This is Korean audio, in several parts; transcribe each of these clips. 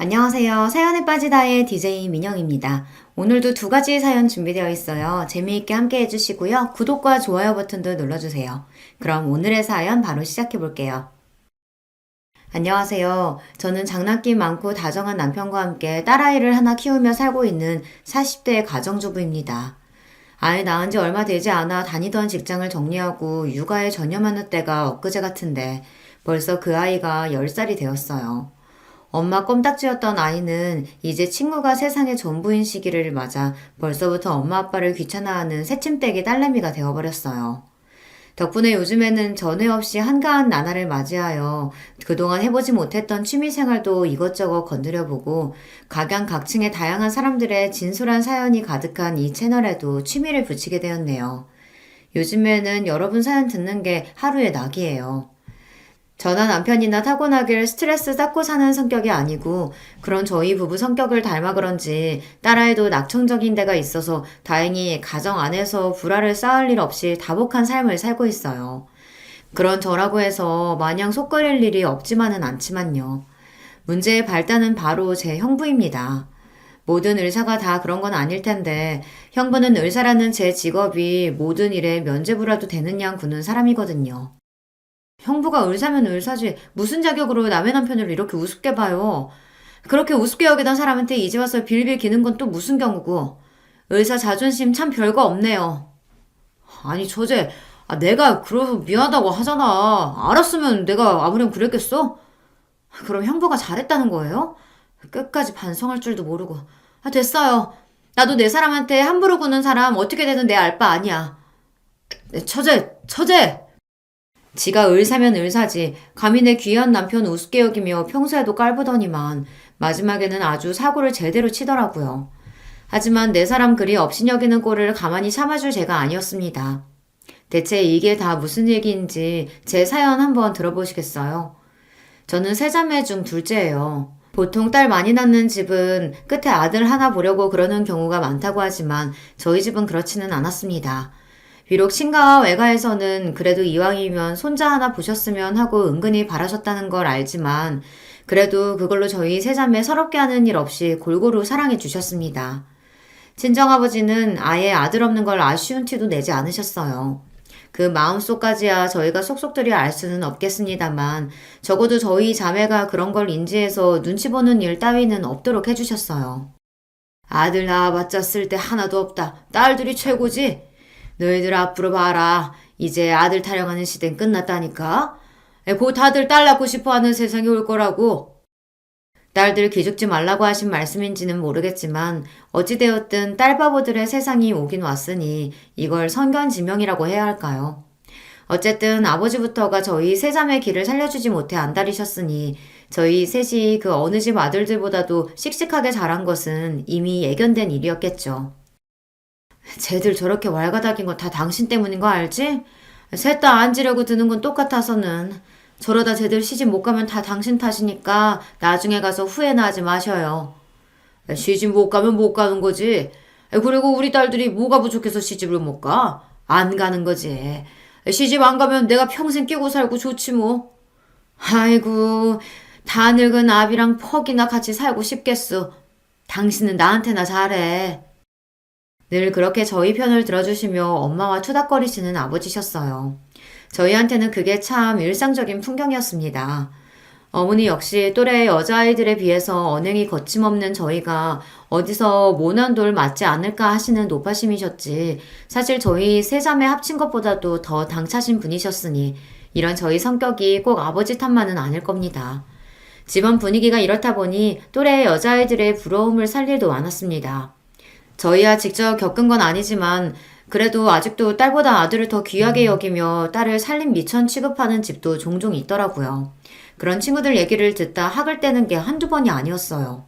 안녕하세요. 사연에 빠지다의 DJ 민영입니다. 오늘도 두 가지 사연 준비되어 있어요. 재미있게 함께 해주시고요. 구독과 좋아요 버튼도 눌러주세요. 그럼 오늘의 사연 바로 시작해 볼게요. 안녕하세요. 저는 장난기 많고 다정한 남편과 함께 딸아이를 하나 키우며 살고 있는 40대 가정주부입니다. 아이 낳은 지 얼마 되지 않아 다니던 직장을 정리하고 육아에 전념하는 때가 엊그제 같은데 벌써 그 아이가 10살이 되었어요. 엄마 껌딱지였던 아이는 이제 친구가 세상의 전부인 시기를 맞아 벌써부터 엄마 아빠를 귀찮아하는 새침대기 딸내미가 되어버렸어요. 덕분에 요즘에는 전에 없이 한가한 나날을 맞이하여 그동안 해보지 못했던 취미생활도 이것저것 건드려보고 각양각층의 다양한 사람들의 진솔한 사연이 가득한 이 채널에도 취미를 붙이게 되었네요. 요즘에는 여러분 사연 듣는 게 하루의 낙이에요. 저나 남편이나 타고나길 스트레스 쌓고 사는 성격이 아니고 그런 저희 부부 성격을 닮아 그런지 딸아이도 낙천적인 데가 있어서 다행히 가정 안에서 불화를 쌓을 일 없이 다복한 삶을 살고 있어요. 그런 저라고 해서 마냥 속 끓일 일이 없지만은 않지만요. 문제의 발단은 바로 제 형부입니다. 모든 의사가 다 그런 건 아닐 텐데 형부는 의사라는 제 직업이 모든 일에 면죄부라도 되는 양 구는 사람이거든요. 형부가 의사면 의사지 무슨 자격으로 남의 남편을 이렇게 우습게 봐요. 그렇게 우습게 여기던 사람한테 이제 와서 빌빌 기는 건 또 무슨 경우고. 의사 자존심 참 별거 없네요. 아니 처제, 내가 그래서 미안하다고 하잖아. 알았으면 내가 아무렴 그랬겠어? 그럼 형부가 잘했다는 거예요? 끝까지 반성할 줄도 모르고. 됐어요. 나도 내 사람한테 함부로 구는 사람 어떻게 되든 내 알 바 아니야. 처제! 지가 의사면 의사지 감히 내 귀한 남편 우습게 여기며 평소에도 깔보더니만 마지막에는 아주 사고를 제대로 치더라고요. 하지만 내 사람 그리 업신여기는 꼴을 가만히 참아줄 제가 아니었습니다. 대체 이게 다 무슨 얘기인지 제 사연 한번 들어보시겠어요? 저는 세 자매 중 둘째예요. 보통 딸 많이 낳는 집은 끝에 아들 하나 보려고 그러는 경우가 많다고 하지만 저희 집은 그렇지는 않았습니다. 비록 친가와 외가에서는 그래도 이왕이면 손자 하나 보셨으면 하고 은근히 바라셨다는 걸 알지만 그래도 그걸로 저희 세자매 서럽게 하는 일 없이 골고루 사랑해 주셨습니다. 친정아버지는 아예 아들 없는 걸 아쉬운 티도 내지 않으셨어요. 그 마음속까지야 저희가 속속들이 알 수는 없겠습니다만 적어도 저희 자매가 그런 걸 인지해서 눈치 보는 일 따위는 없도록 해주셨어요. 아들 낳아봤자 쓸데 하나도 없다. 딸들이 최고지. 너희들 앞으로 봐라. 이제 아들 타령하는 시대는 끝났다니까. 곧 다들 딸 낳고 싶어하는 세상이 올 거라고. 딸들 기죽지 말라고 하신 말씀인지는 모르겠지만 어찌되었든 딸바보들의 세상이 오긴 왔으니 이걸 선견지명이라고 해야 할까요? 어쨌든 아버지부터가 저희 세자매 길을 살려주지 못해 안달이셨으니 저희 셋이 그 어느 집 아들들보다도 씩씩하게 자란 것은 이미 예견된 일이었겠죠. 쟤들 저렇게 왈가닥인 거 다 당신 때문인 거 알지? 셋 다 앉으려고 드는 건 똑같아서는. 저러다 쟤들 시집 못 가면 다 당신 탓이니까 나중에 가서 후회나 하지 마셔요. 시집 못 가면 못 가는 거지. 그리고 우리 딸들이 뭐가 부족해서 시집을 못 가? 안 가는 거지. 시집 안 가면 내가 평생 끼고 살고 좋지 뭐. 아이고, 다 늙은 아비랑 퍽이나 같이 살고 싶겠어. 당신은 나한테나 잘해. 늘 그렇게 저희 편을 들어주시며 엄마와 투닥거리시는 아버지셨어요. 저희한테는 그게 참 일상적인 풍경이었습니다. 어머니 역시 또래 여자아이들에 비해서 언행이 거침없는 저희가 어디서 모난 돌 맞지 않을까 하시는 노파심이셨지 사실 저희 세 자매 합친 것보다도 더 당차신 분이셨으니 이런 저희 성격이 꼭 아버지 탓만은 아닐 겁니다. 집안 분위기가 이렇다 보니 또래 여자아이들의 부러움을 살 일도 많았습니다. 저희야 직접 겪은 건 아니지만 그래도 아직도 딸보다 아들을 더 귀하게 여기며 딸을 살림 미천 취급하는 집도 종종 있더라고요. 그런 친구들 얘기를 듣다 학을 떼는 게 한두 번이 아니었어요.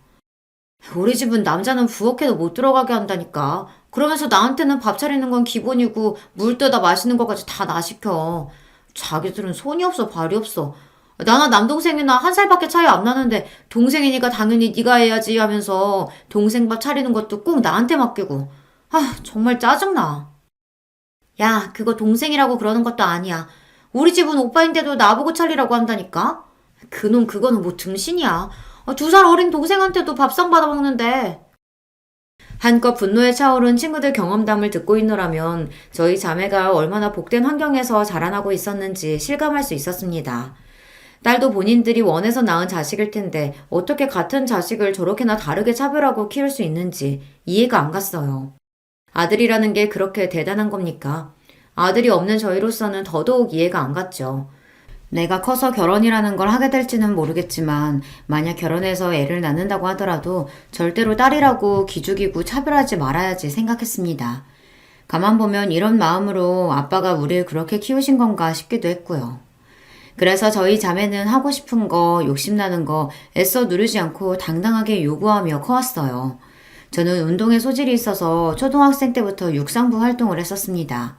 우리 집은 남자는 부엌에도 못 들어가게 한다니까. 그러면서 나한테는 밥 차리는 건 기본이고 물 떠다 마시는 것까지 다 나 시켜. 자기들은 손이 없어 발이 없어. 나나 남동생이나 한 살밖에 차이 안 나는데 동생이니까 당연히 네가 해야지 하면서 동생 밥 차리는 것도 꼭 나한테 맡기고. 정말 짜증나. 야, 그거 동생이라고 그러는 것도 아니야. 우리 집은 오빠인데도 나보고 차리라고 한다니까? 그놈 그거는 뭐 등신이야. 2살 어린 동생한테도 밥상 받아먹는데. 한껏 분노에 차오른 친구들 경험담을 듣고 있노라면 저희 자매가 얼마나 복된 환경에서 자라나고 있었는지 실감할 수 있었습니다. 딸도 본인들이 원해서 낳은 자식일 텐데 어떻게 같은 자식을 저렇게나 다르게 차별하고 키울 수 있는지 이해가 안 갔어요. 아들이라는 게 그렇게 대단한 겁니까? 아들이 없는 저희로서는 더더욱 이해가 안 갔죠. 내가 커서 결혼이라는 걸 하게 될지는 모르겠지만 만약 결혼해서 애를 낳는다고 하더라도 절대로 딸이라고 기죽이고 차별하지 말아야지 생각했습니다. 가만 보면 이런 마음으로 아빠가 우리를 그렇게 키우신 건가 싶기도 했고요. 그래서 저희 자매는 하고 싶은 거, 욕심나는 거 애써 누르지 않고 당당하게 요구하며 커왔어요. 저는 운동에 소질이 있어서 초등학생 때부터 육상부 활동을 했었습니다.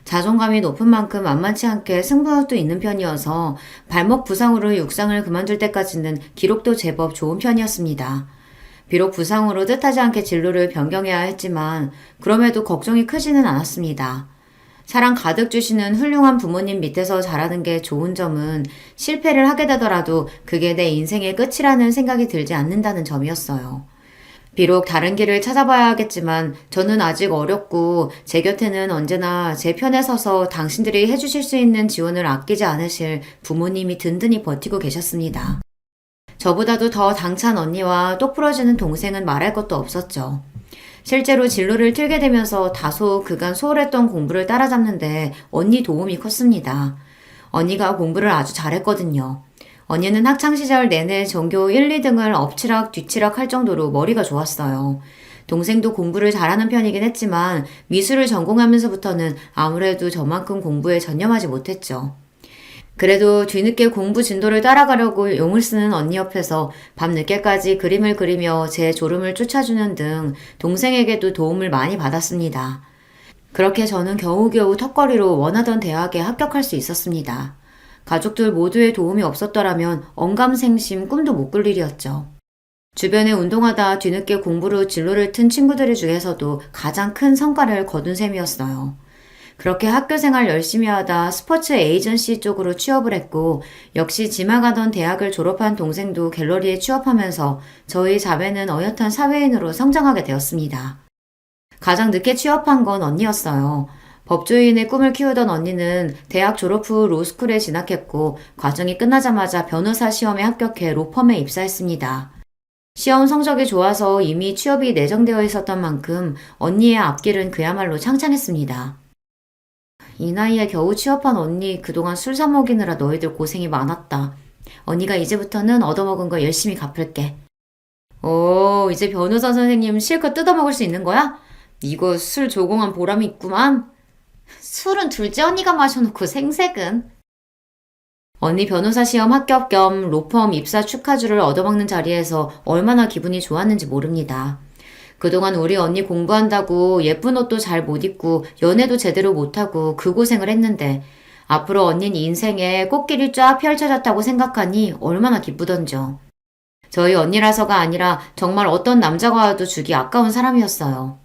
자존감이 높은 만큼 만만치 않게 승부욕도 있는 편이어서 발목 부상으로 육상을 그만둘 때까지는 기록도 제법 좋은 편이었습니다. 비록 부상으로 뜻하지 않게 진로를 변경해야 했지만 그럼에도 걱정이 크지는 않았습니다. 사랑 가득 주시는 훌륭한 부모님 밑에서 자라는 게 좋은 점은 실패를 하게 되더라도 그게 내 인생의 끝이라는 생각이 들지 않는다는 점이었어요. 비록 다른 길을 찾아봐야 하겠지만 저는 아직 어렸고 제 곁에는 언제나 제 편에 서서 당신들이 해주실 수 있는 지원을 아끼지 않으실 부모님이 든든히 버티고 계셨습니다. 저보다도 더 당찬 언니와 똑부러지는 동생은 말할 것도 없었죠. 실제로 진로를 틀게 되면서 다소 그간 소홀했던 공부를 따라잡는데 언니 도움이 컸습니다. 언니가 공부를 아주 잘했거든요. 언니는 학창시절 내내 전교 1, 2등을 엎치락 뒤치락 할 정도로 머리가 좋았어요. 동생도 공부를 잘하는 편이긴 했지만 미술을 전공하면서부터는 아무래도 저만큼 공부에 전념하지 못했죠. 그래도 뒤늦게 공부 진도를 따라가려고 용을 쓰는 언니 옆에서 밤늦게까지 그림을 그리며 제 졸음을 쫓아주는 등 동생에게도 도움을 많이 받았습니다. 그렇게 저는 겨우겨우 턱걸이로 원하던 대학에 합격할 수 있었습니다. 가족들 모두의 도움이 없었더라면 언감생심 꿈도 못 꿀 일이었죠. 주변에 운동하다 뒤늦게 공부로 진로를 튼 친구들 중에서도 가장 큰 성과를 거둔 셈이었어요. 그렇게 학교 생활 열심히 하다 스포츠 에이전시 쪽으로 취업을 했고 역시 지망하던 대학을 졸업한 동생도 갤러리에 취업하면서 저희 자매는 어엿한 사회인으로 성장하게 되었습니다. 가장 늦게 취업한 건 언니였어요. 법조인의 꿈을 키우던 언니는 대학 졸업 후 로스쿨에 진학했고 과정이 끝나자마자 변호사 시험에 합격해 로펌에 입사했습니다. 시험 성적이 좋아서 이미 취업이 내정되어 있었던 만큼 언니의 앞길은 그야말로 창창했습니다. 이 나이에 겨우 취업한 언니 그동안 술 사 먹이느라 너희들 고생이 많았다. 언니가 이제부터는 얻어먹은 거 열심히 갚을게. 오, 이제 변호사 선생님 실컷 뜯어먹을 수 있는 거야? 이거 술 조공한 보람이 있구만. 술은 둘째 언니가 마셔놓고 생색은. 언니 변호사 시험 합격 겸 로펌 입사 축하주를 얻어먹는 자리에서 얼마나 기분이 좋았는지 모릅니다. 그동안 우리 언니 공부한다고 예쁜 옷도 잘 못 입고 연애도 제대로 못하고 그 고생을 했는데 앞으로 언니는 인생에 꽃길이 쫙 펼쳐졌다고 생각하니 얼마나 기쁘던죠. 저희 언니라서가 아니라 정말 어떤 남자가 와도 주기 아까운 사람이었어요.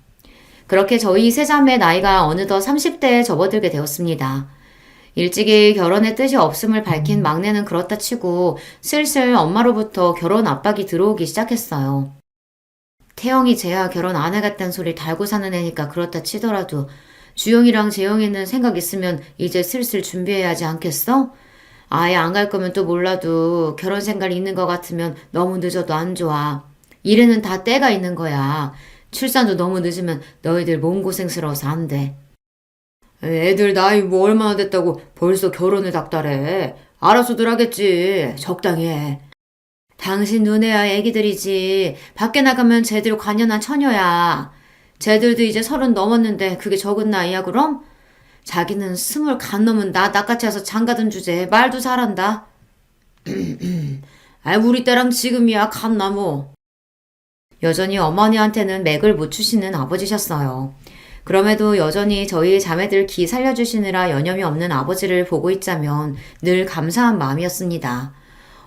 그렇게 저희 세자매 나이가 어느덧 30대에 접어들게 되었습니다. 일찍이 결혼의 뜻이 없음을 밝힌 막내는 그렇다 치고 슬슬 엄마로부터 결혼 압박이 들어오기 시작했어요. 태영이 쟤야 결혼 안 하겠다는 소리 달고 사는 애니까 그렇다 치더라도 주영이랑 재영이는 생각 있으면 이제 슬슬 준비해야 하지 않겠어? 아예 안 갈 거면 또 몰라도 결혼 생각 있는 것 같으면 너무 늦어도 안 좋아. 일에는 다 때가 있는 거야. 출산도 너무 늦으면 너희들 몸고생스러워서 안 돼. 애들 나이 뭐 얼마나 됐다고 벌써 결혼을 닥달해. 알아서들 하겠지. 적당히 해. 당신 눈에야 애기들이지. 밖에 나가면 쟤들 관연한 처녀야. 쟤들도 이제 30 넘었는데 그게 적은 나이야 그럼? 자기는 20 간 넘은 나 낚아채 와서 장가든 주제 말도 잘한다. 아 우리 때랑 지금이야 감나무. 여전히 어머니한테는 맥을 못 추시는 아버지셨어요. 그럼에도 여전히 저희 자매들 기 살려주시느라 여념이 없는 아버지를 보고 있자면 늘 감사한 마음이었습니다.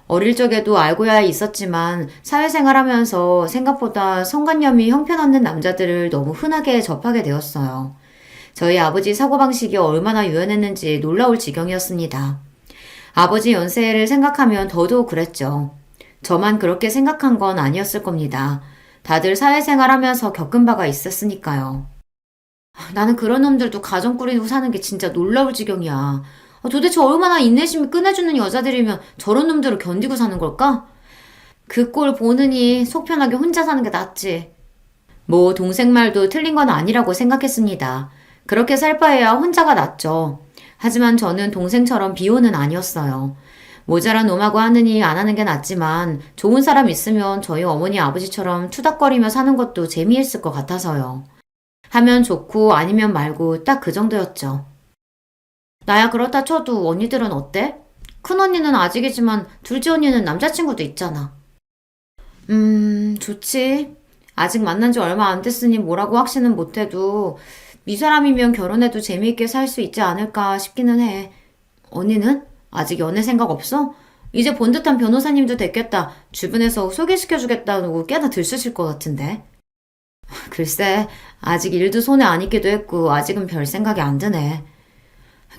어릴 적에도 알고야 있었지만 사회생활하면서 생각보다 성관념이 형편없는 남자들을 너무 흔하게 접하게 되었어요. 저희 아버지 사고방식이 얼마나 유연했는지 놀라울 지경이었습니다. 아버지 연세를 생각하면 더더욱 그랬죠. 저만 그렇게 생각한 건 아니었을 겁니다. 다들 사회생활 하면서 겪은 바가 있었으니까요. 나는 그런 놈들도 가정 꾸리고 사는 게 진짜 놀라울 지경이야. 도대체 얼마나 인내심이 끝내주는 여자들이면 저런 놈들을 견디고 사는 걸까? 그 꼴 보느니 속 편하게 혼자 사는 게 낫지. 뭐 동생 말도 틀린 건 아니라고 생각했습니다. 그렇게 살 바에야 혼자가 낫죠. 하지만 저는 동생처럼 비호는 아니었어요. 모자란 놈하고 하느니 안 하는 게 낫지만 좋은 사람 있으면 저희 어머니 아버지처럼 투닥거리며 사는 것도 재미있을 것 같아서요. 하면 좋고 아니면 말고 딱 그 정도였죠. 나야 그렇다 쳐도 언니들은 어때? 큰언니는 아직이지만 둘째 언니는 남자친구도 있잖아. 좋지. 아직 만난 지 얼마 안 됐으니 뭐라고 확신은 못해도 이 사람이면 결혼해도 재미있게 살 수 있지 않을까 싶기는 해. 언니는? 아직 연애 생각 없어? 이제 본 듯한 변호사님도 됐겠다. 주변에서 소개시켜주겠다고 꽤나 들쑤실 것 같은데. 글쎄, 아직 일도 손에 안 익기도 했고 아직은 별 생각이 안 드네.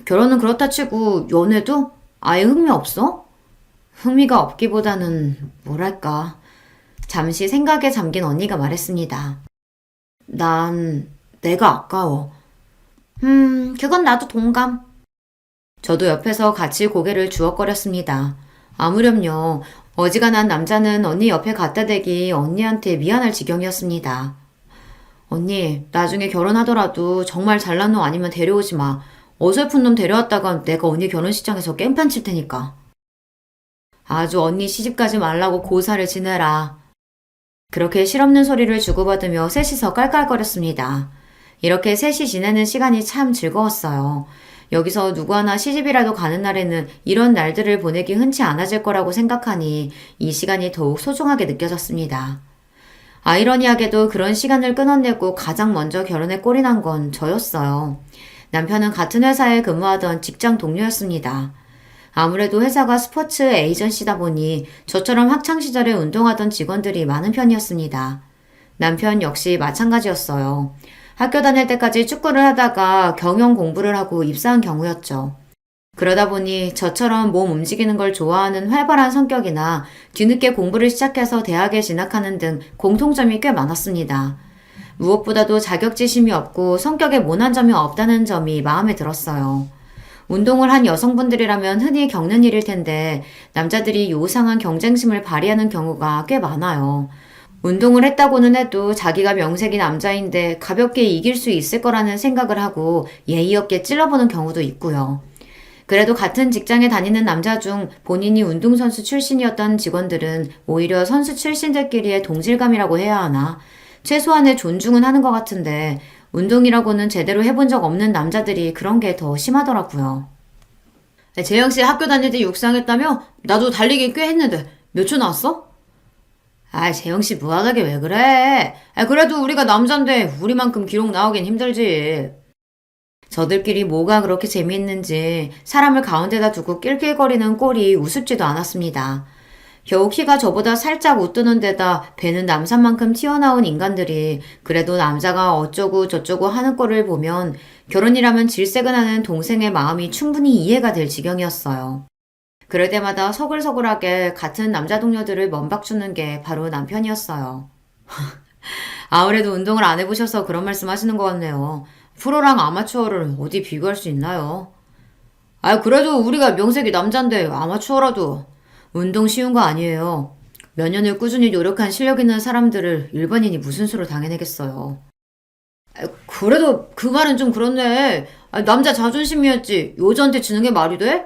결혼은 그렇다 치고 연애도? 아예 흥미 없어? 흥미가 없기보다는 뭐랄까. 잠시 생각에 잠긴 언니가 말했습니다. 난 내가 아까워. 그건 나도 동감. 저도 옆에서 같이 고개를 주걱거렸습니다. 아무렴요. 어지간한 남자는 언니 옆에 갖다 대기 언니한테 미안할 지경이었습니다. 언니, 나중에 결혼하더라도 정말 잘난 놈 아니면 데려오지 마. 어설픈 놈 데려왔다가 내가 언니 결혼식장에서 깽판 칠 테니까. 아주 언니 시집가지 말라고 고사를 지내라. 그렇게 실없는 소리를 주고받으며 셋이서 깔깔거렸습니다. 이렇게 셋이 지내는 시간이 참 즐거웠어요. 여기서 누구 하나 시집이라도 가는 날에는 이런 날들을 보내기 흔치 않아질 거라고 생각하니 이 시간이 더욱 소중하게 느껴졌습니다. 아이러니하게도 그런 시간을 끊어내고 가장 먼저 결혼에 꼴이 난 건 저였어요. 남편은 같은 회사에 근무하던 직장 동료였습니다. 아무래도 회사가 스포츠 에이전시다 보니 저처럼 학창시절에 운동하던 직원들이 많은 편이었습니다. 남편 역시 마찬가지였어요. 학교 다닐 때까지 축구를 하다가 경영 공부를 하고 입사한 경우였죠. 그러다 보니 저처럼 몸 움직이는 걸 좋아하는 활발한 성격이나 뒤늦게 공부를 시작해서 대학에 진학하는 등 공통점이 꽤 많았습니다. 무엇보다도 자격지심이 없고 성격에 모난 점이 없다는 점이 마음에 들었어요. 운동을 한 여성분들이라면 흔히 겪는 일일 텐데 남자들이 요상한 경쟁심을 발휘하는 경우가 꽤 많아요. 운동을 했다고는 해도 자기가 명색이 남자인데 가볍게 이길 수 있을 거라는 생각을 하고 예의 없게 찔러보는 경우도 있고요. 그래도 같은 직장에 다니는 남자 중 본인이 운동선수 출신이었던 직원들은 오히려 선수 출신들끼리의 동질감이라고 해야 하나? 최소한의 존중은 하는 것 같은데 운동이라고는 제대로 해본 적 없는 남자들이 그런 게 더 심하더라고요. 재영씨 학교 다닐 때 육상했다며? 나도 달리기 꽤 했는데 몇 초 나왔어? 재영씨 무한하게 왜 그래? 그래도 우리가 남잔데 우리만큼 기록 나오긴 힘들지. 저들끼리 뭐가 그렇게 재미있는지 사람을 가운데다 두고 낄낄거리는 꼴이 우습지도 않았습니다. 겨우 키가 저보다 살짝 웃드는 데다 배는 남산만큼 튀어나온 인간들이 그래도 남자가 어쩌고 저쩌고 하는 꼴을 보면 결혼이라면 질색은하는 동생의 마음이 충분히 이해가 될 지경이었어요. 그럴 때마다 서글서글하게 같은 남자 동료들을 먼박주는 게 바로 남편이었어요. 아무래도 운동을 안 해보셔서 그런 말씀 하시는 것 같네요. 프로랑 아마추어를 어디 비교할 수 있나요? 그래도 우리가 명색이 남잔데 아마추어라도 운동 쉬운 거 아니에요. 몇 년을 꾸준히 노력한 실력 있는 사람들을 일반인이 무슨 수로 당해내겠어요. 그래도 그 말은 좀 그렇네. 남자 자존심이었지 여자한테 지는 게 말이 돼?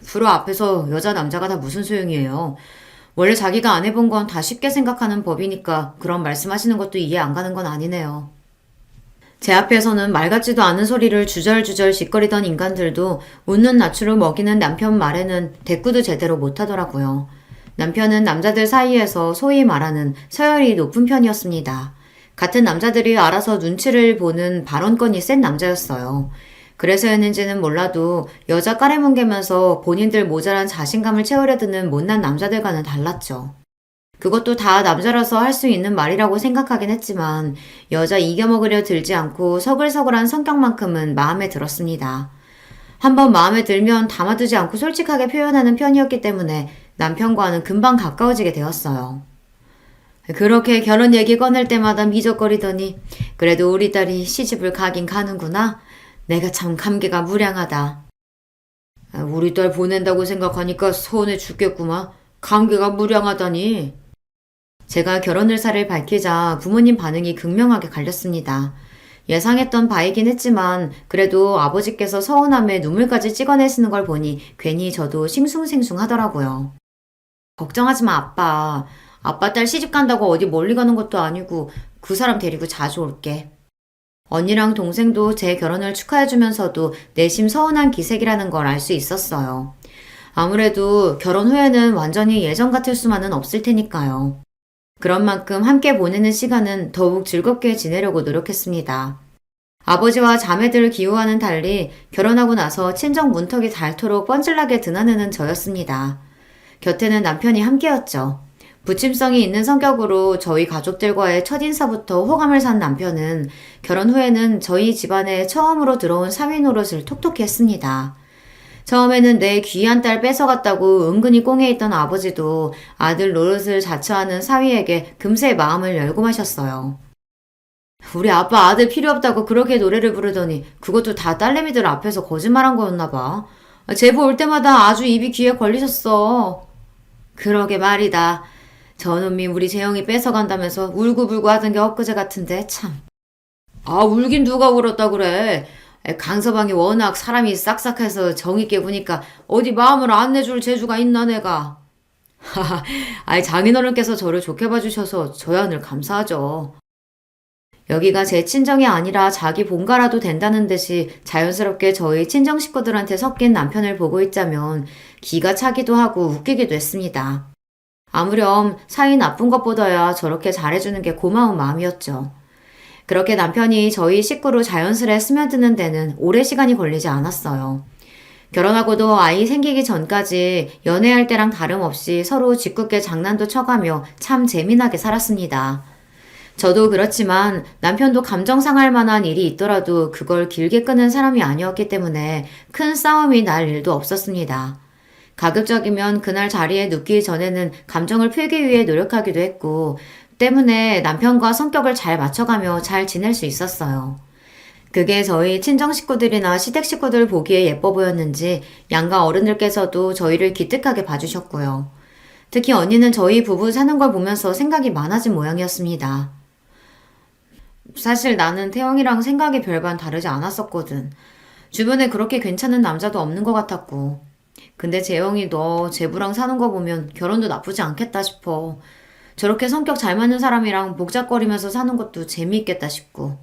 프로 앞에서 여자 남자가 다 무슨 소용이에요. 원래 자기가 안 해본 건 다 쉽게 생각하는 법이니까 그런 말씀하시는 것도 이해 안 가는 건 아니네요. 제 앞에서는 말 같지도 않은 소리를 주절주절 짓거리던 인간들도 웃는 낯으로 먹이는 남편 말에는 대꾸도 제대로 못하더라고요. 남편은 남자들 사이에서 소위 말하는 서열이 높은 편이었습니다. 같은 남자들이 알아서 눈치를 보는 발언권이 센 남자였어요. 그래서였는지는 몰라도 여자 까레뭉개면서 본인들 모자란 자신감을 채우려 드는 못난 남자들과는 달랐죠. 그것도 다 남자라서 할 수 있는 말이라고 생각하긴 했지만 여자 이겨먹으려 들지 않고 서글서글한 성격만큼은 마음에 들었습니다. 한번 마음에 들면 담아두지 않고 솔직하게 표현하는 편이었기 때문에 남편과는 금방 가까워지게 되었어요. 그렇게 결혼 얘기 꺼낼 때마다 미적거리더니 그래도 우리 딸이 시집을 가긴 가는구나. 내가 참 감개가 무량하다. 우리 딸 보낸다고 생각하니까 서운해 죽겠구만. 감개가 무량하다니. 제가 결혼 의사를 밝히자 부모님 반응이 극명하게 갈렸습니다. 예상했던 바이긴 했지만 그래도 아버지께서 서운함에 눈물까지 찍어내시는 걸 보니 괜히 저도 싱숭생숭하더라고요. 걱정하지 마, 아빠. 아빠 딸 시집 간다고 어디 멀리 가는 것도 아니고 그 사람 데리고 자주 올게. 언니랑 동생도 제 결혼을 축하해주면서도 내심 서운한 기색이라는 걸 알 수 있었어요. 아무래도 결혼 후에는 완전히 예전 같을 수만은 없을 테니까요. 그런 만큼 함께 보내는 시간은 더욱 즐겁게 지내려고 노력했습니다. 아버지와 자매들을 기우와는 달리 결혼하고 나서 친정 문턱이 닳도록 뻔질나게 드나드는 저였습니다. 곁에는 남편이 함께였죠. 부침성이 있는 성격으로 저희 가족들과의 첫인사부터 호감을 산 남편은 결혼 후에는 저희 집안에 처음으로 들어온 사위 노릇을 톡톡히 했습니다. 처음에는 내 귀한 딸 뺏어갔다고 은근히 꽁해있던 아버지도 아들 노릇을 자처하는 사위에게 금세 마음을 열고 마셨어요. 우리 아빠 아들 필요 없다고 그렇게 노래를 부르더니 그것도 다 딸내미들 앞에서 거짓말한 거였나 봐. 제보 올 때마다 아주 입이 귀에 걸리셨어. 그러게 말이다. 저놈이 우리 재영이 뺏어간다면서 울고불고 하던 게 엊그제 같은데 참. 울긴 누가 울었다 그래. 강서방이 워낙 사람이 싹싹해서 정있게 구니까 어디 마음을 안 내줄 재주가 있나 내가. 하하, 장인어른께서 저를 좋게 봐주셔서 저야 늘 감사하죠. 여기가 제 친정이 아니라 자기 본가라도 된다는 듯이 자연스럽게 저희 친정 식구들한테 섞인 남편을 보고 있자면 기가 차기도 하고 웃기기도 했습니다. 아무렴 사이 나쁜 것보다야 저렇게 잘해주는 게 고마운 마음이었죠. 그렇게 남편이 저희 식구로 자연스레 스며드는 데는 오래 시간이 걸리지 않았어요. 결혼하고도 아이 생기기 전까지 연애할 때랑 다름없이 서로 짓궂게 장난도 쳐가며 참 재미나게 살았습니다. 저도 그렇지만 남편도 감정 상할 만한 일이 있더라도 그걸 길게 끄는 사람이 아니었기 때문에 큰 싸움이 날 일도 없었습니다. 가급적이면 그날 자리에 눕기 전에는 감정을 풀기 위해 노력하기도 했고 때문에 남편과 성격을 잘 맞춰가며 잘 지낼 수 있었어요. 그게 저희 친정 식구들이나 시댁 식구들 보기에 예뻐 보였는지 양가 어른들께서도 저희를 기특하게 봐주셨고요. 특히 언니는 저희 부부 사는 걸 보면서 생각이 많아진 모양이었습니다. 사실 나는 태영이랑 생각이 별반 다르지 않았었거든. 주변에 그렇게 괜찮은 남자도 없는 것 같았고. 근데 재영이 너 제부랑 사는 거 보면 결혼도 나쁘지 않겠다 싶어. 저렇게 성격 잘 맞는 사람이랑 복잡거리면서 사는 것도 재미있겠다 싶고.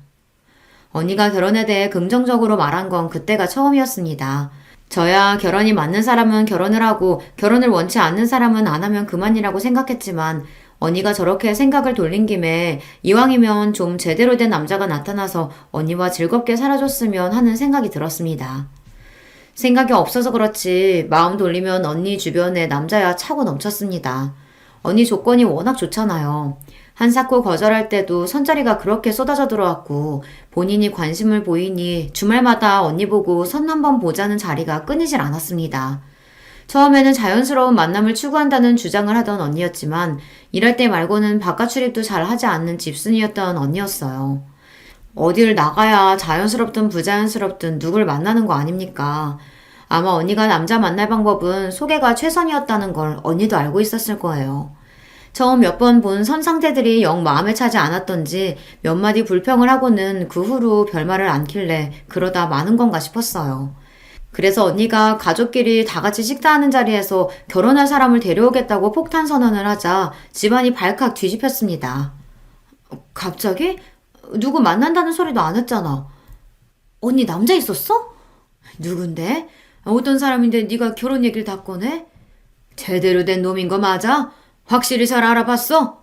언니가 결혼에 대해 긍정적으로 말한 건 그때가 처음이었습니다. 저야 결혼이 맞는 사람은 결혼을 하고 결혼을 원치 않는 사람은 안 하면 그만이라고 생각했지만 언니가 저렇게 생각을 돌린 김에 이왕이면 좀 제대로 된 남자가 나타나서 언니와 즐겁게 살아줬으면 하는 생각이 들었습니다. 생각이 없어서 그렇지 마음 돌리면 언니 주변에 남자야 차고 넘쳤습니다. 언니 조건이 워낙 좋잖아요. 한사코 거절할 때도 선자리가 그렇게 쏟아져 들어왔고 본인이 관심을 보이니 주말마다 언니 보고 선 한번 보자는 자리가 끊이질 않았습니다. 처음에는 자연스러운 만남을 추구한다는 주장을 하던 언니였지만 일할 때 말고는 바깥 출입도 잘 하지 않는 집순이였던 언니였어요. 어딜 나가야 자연스럽든 부자연스럽든 누굴 만나는 거 아닙니까? 아마 언니가 남자 만날 방법은 소개가 최선이었다는 걸 언니도 알고 있었을 거예요. 처음 몇 번 본 선상태들이 영 마음에 차지 않았던지 몇 마디 불평을 하고는 그 후로 별말을 않길래 그러다 마는 건가 싶었어요. 그래서 언니가 가족끼리 다 같이 식사하는 자리에서 결혼할 사람을 데려오겠다고 폭탄 선언을 하자 집안이 발칵 뒤집혔습니다. 갑자기? 누구 만난다는 소리도 안 했잖아. 언니 남자 있었어? 누군데? 어떤 사람인데 네가 결혼 얘기를 다 꺼내? 제대로 된 놈인 거 맞아? 확실히 잘 알아봤어?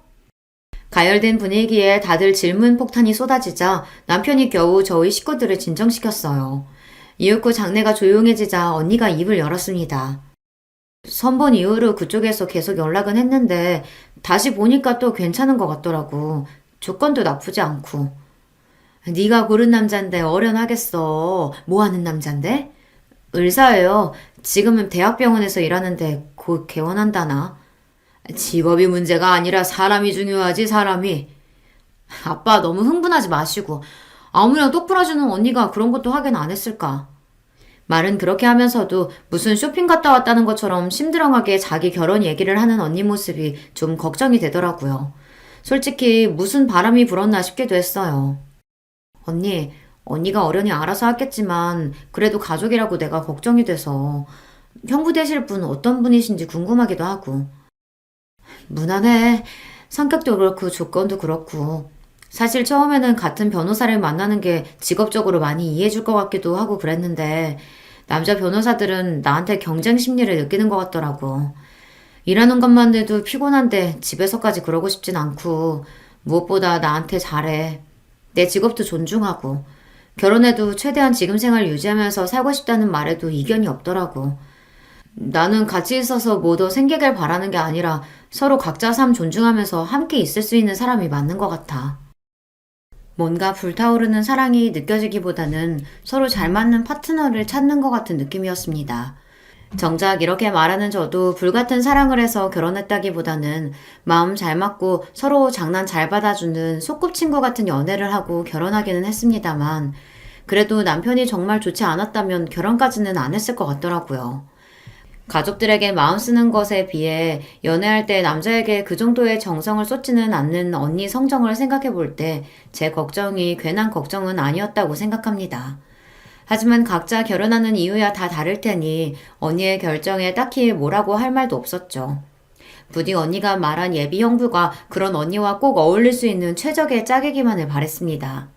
가열된 분위기에 다들 질문 폭탄이 쏟아지자 남편이 겨우 저희 식구들을 진정시켰어요. 이윽고 장내가 조용해지자 언니가 입을 열었습니다. 선본 이후로 그쪽에서 계속 연락은 했는데 다시 보니까 또 괜찮은 것 같더라고. 조건도 나쁘지 않고. 네가 고른 남잔데 어련하겠어. 뭐 하는 남잔데? 의사예요. 지금은 대학병원에서 일하는데 곧 개원한다나? 직업이 문제가 아니라 사람이 중요하지, 사람이. 아빠 너무 흥분하지 마시고. 아무렴 똑부러지는 언니가 그런 것도 하긴 안 했을까. 말은 그렇게 하면서도 무슨 쇼핑 갔다 왔다는 것처럼 심드렁하게 자기 결혼 얘기를 하는 언니 모습이 좀 걱정이 되더라고요. 솔직히 무슨 바람이 불었나 싶기도 했어요. 언니가 어련히 알아서 하겠지만 그래도 가족이라고 내가 걱정이 돼서 형부 되실 분 어떤 분이신지 궁금하기도 하고. 무난해. 성격도 그렇고 조건도 그렇고. 사실 처음에는 같은 변호사를 만나는 게 직업적으로 많이 이해해줄 것 같기도 하고 그랬는데 남자 변호사들은 나한테 경쟁 심리를 느끼는 것 같더라고. 일하는 것만 해도 피곤한데 집에서까지 그러고 싶진 않고 무엇보다 나한테 잘해. 내 직업도 존중하고 결혼해도 최대한 지금 생활 유지하면서 살고 싶다는 말에도 이견이 없더라고. 나는 같이 있어서 뭐 더 생기길 바라는 게 아니라 서로 각자 삶 존중하면서 함께 있을 수 있는 사람이 맞는 것 같아. 뭔가 불타오르는 사랑이 느껴지기보다는 서로 잘 맞는 파트너를 찾는 것 같은 느낌이었습니다. 정작 이렇게 말하는 저도 불같은 사랑을 해서 결혼했다기보다는 마음 잘 맞고 서로 장난 잘 받아주는 소꿉친구 같은 연애를 하고 결혼하기는 했습니다만 그래도 남편이 정말 좋지 않았다면 결혼까지는 안 했을 것 같더라고요. 가족들에게 마음 쓰는 것에 비해 연애할 때 남자에게 그 정도의 정성을 쏟지는 않는 언니 성정을 생각해 볼 때 제 걱정이 괜한 걱정은 아니었다고 생각합니다. 하지만 각자 결혼하는 이유야 다 다를 테니 언니의 결정에 딱히 뭐라고 할 말도 없었죠. 부디 언니가 말한 예비 형부가 그런 언니와 꼭 어울릴 수 있는 최적의 짝이기만을 바랬습니다.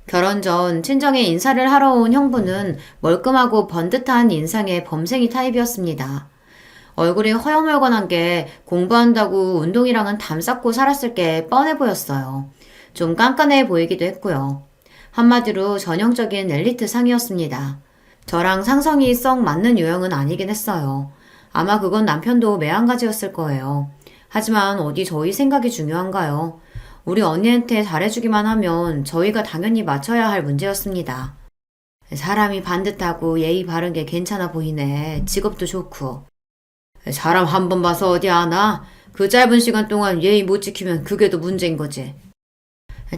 결혼 전 친정에 인사를 하러 온 형부는 멀끔하고 번듯한 인상의 범생이 타입이었습니다. 얼굴이 허여멀건한 게 공부한다고 운동이랑은 담쌓고 살았을 게 뻔해 보였어요. 좀 깐깐해 보이기도 했고요. 한마디로 전형적인 엘리트 상이었습니다. 저랑 상성이 썩 맞는 유형은 아니긴 했어요. 아마 그건 남편도 매한가지였을 거예요. 하지만 어디 저희 생각이 중요한가요? 우리 언니한테 잘해주기만 하면 저희가 당연히 맞춰야 할 문제였습니다. 사람이 반듯하고 예의 바른 게 괜찮아 보이네. 직업도 좋고. 사람 한 번 봐서 어디 아나? 그 짧은 시간 동안 예의 못 지키면 그게 더 문제인 거지.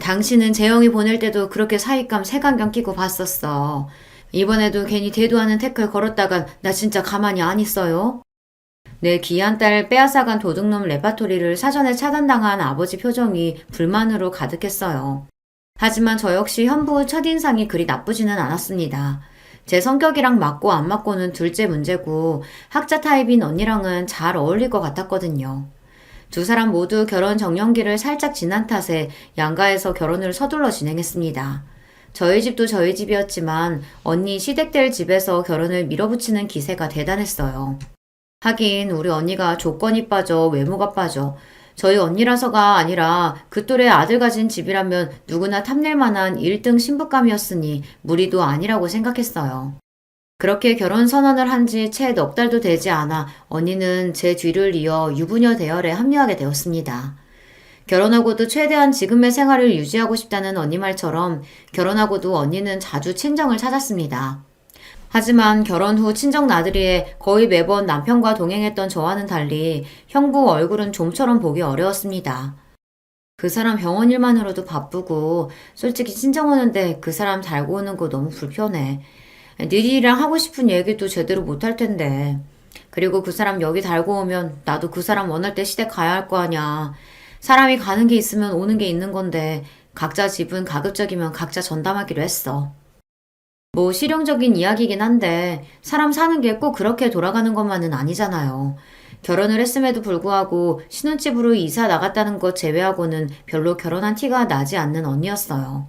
당신은 재영이 보낼 때도 그렇게 사윗감 색안경 끼고 봤었어. 이번에도 괜히 대도하는 태클 걸었다간 나 진짜 가만히 안 있어요. 내 귀한 딸 빼앗아간 도둑놈 레파토리를 사전에 차단당한 아버지 표정이 불만으로 가득했어요. 하지만 저 역시 현부 첫인상이 그리 나쁘지는 않았습니다. 제 성격이랑 맞고 안 맞고는 둘째 문제고 학자 타입인 언니랑은 잘 어울릴 것 같았거든요. 두 사람 모두 결혼 정년기를 살짝 지난 탓에 양가에서 결혼을 서둘러 진행했습니다. 저희 집도 저희 집이었지만 언니 시댁들 집에서 결혼을 밀어붙이는 기세가 대단했어요. 하긴 우리 언니가 조건이 빠져 외모가 빠져 저희 언니라서가 아니라 그 또래 아들 가진 집이라면 누구나 탐낼 만한 1등 신부감이었으니 무리도 아니라고 생각했어요. 그렇게 결혼 선언을 한 지 채 넉 달도 되지 않아 언니는 제 뒤를 이어 유부녀 대열에 합류하게 되었습니다. 결혼하고도 최대한 지금의 생활을 유지하고 싶다는 언니 말처럼 결혼하고도 언니는 자주 친정을 찾았습니다. 하지만 결혼 후 친정 나들이에 거의 매번 남편과 동행했던 저와는 달리 형부 얼굴은 좀처럼 보기 어려웠습니다. 그 사람 병원 일만으로도 바쁘고 솔직히 친정 오는데 그 사람 달고 오는 거 너무 불편해. 니들이랑 하고 싶은 얘기도 제대로 못할 텐데. 그리고 그 사람 여기 달고 오면 나도 그 사람 원할 때 시댁 가야 할 거 아냐. 사람이 가는 게 있으면 오는 게 있는 건데 각자 집은 가급적이면 각자 전담하기로 했어. 뭐 실용적인 이야기긴 한데 사람 사는 게 꼭 그렇게 돌아가는 것만은 아니잖아요. 결혼을 했음에도 불구하고 신혼집으로 이사 나갔다는 것 제외하고는 별로 결혼한 티가 나지 않는 언니였어요.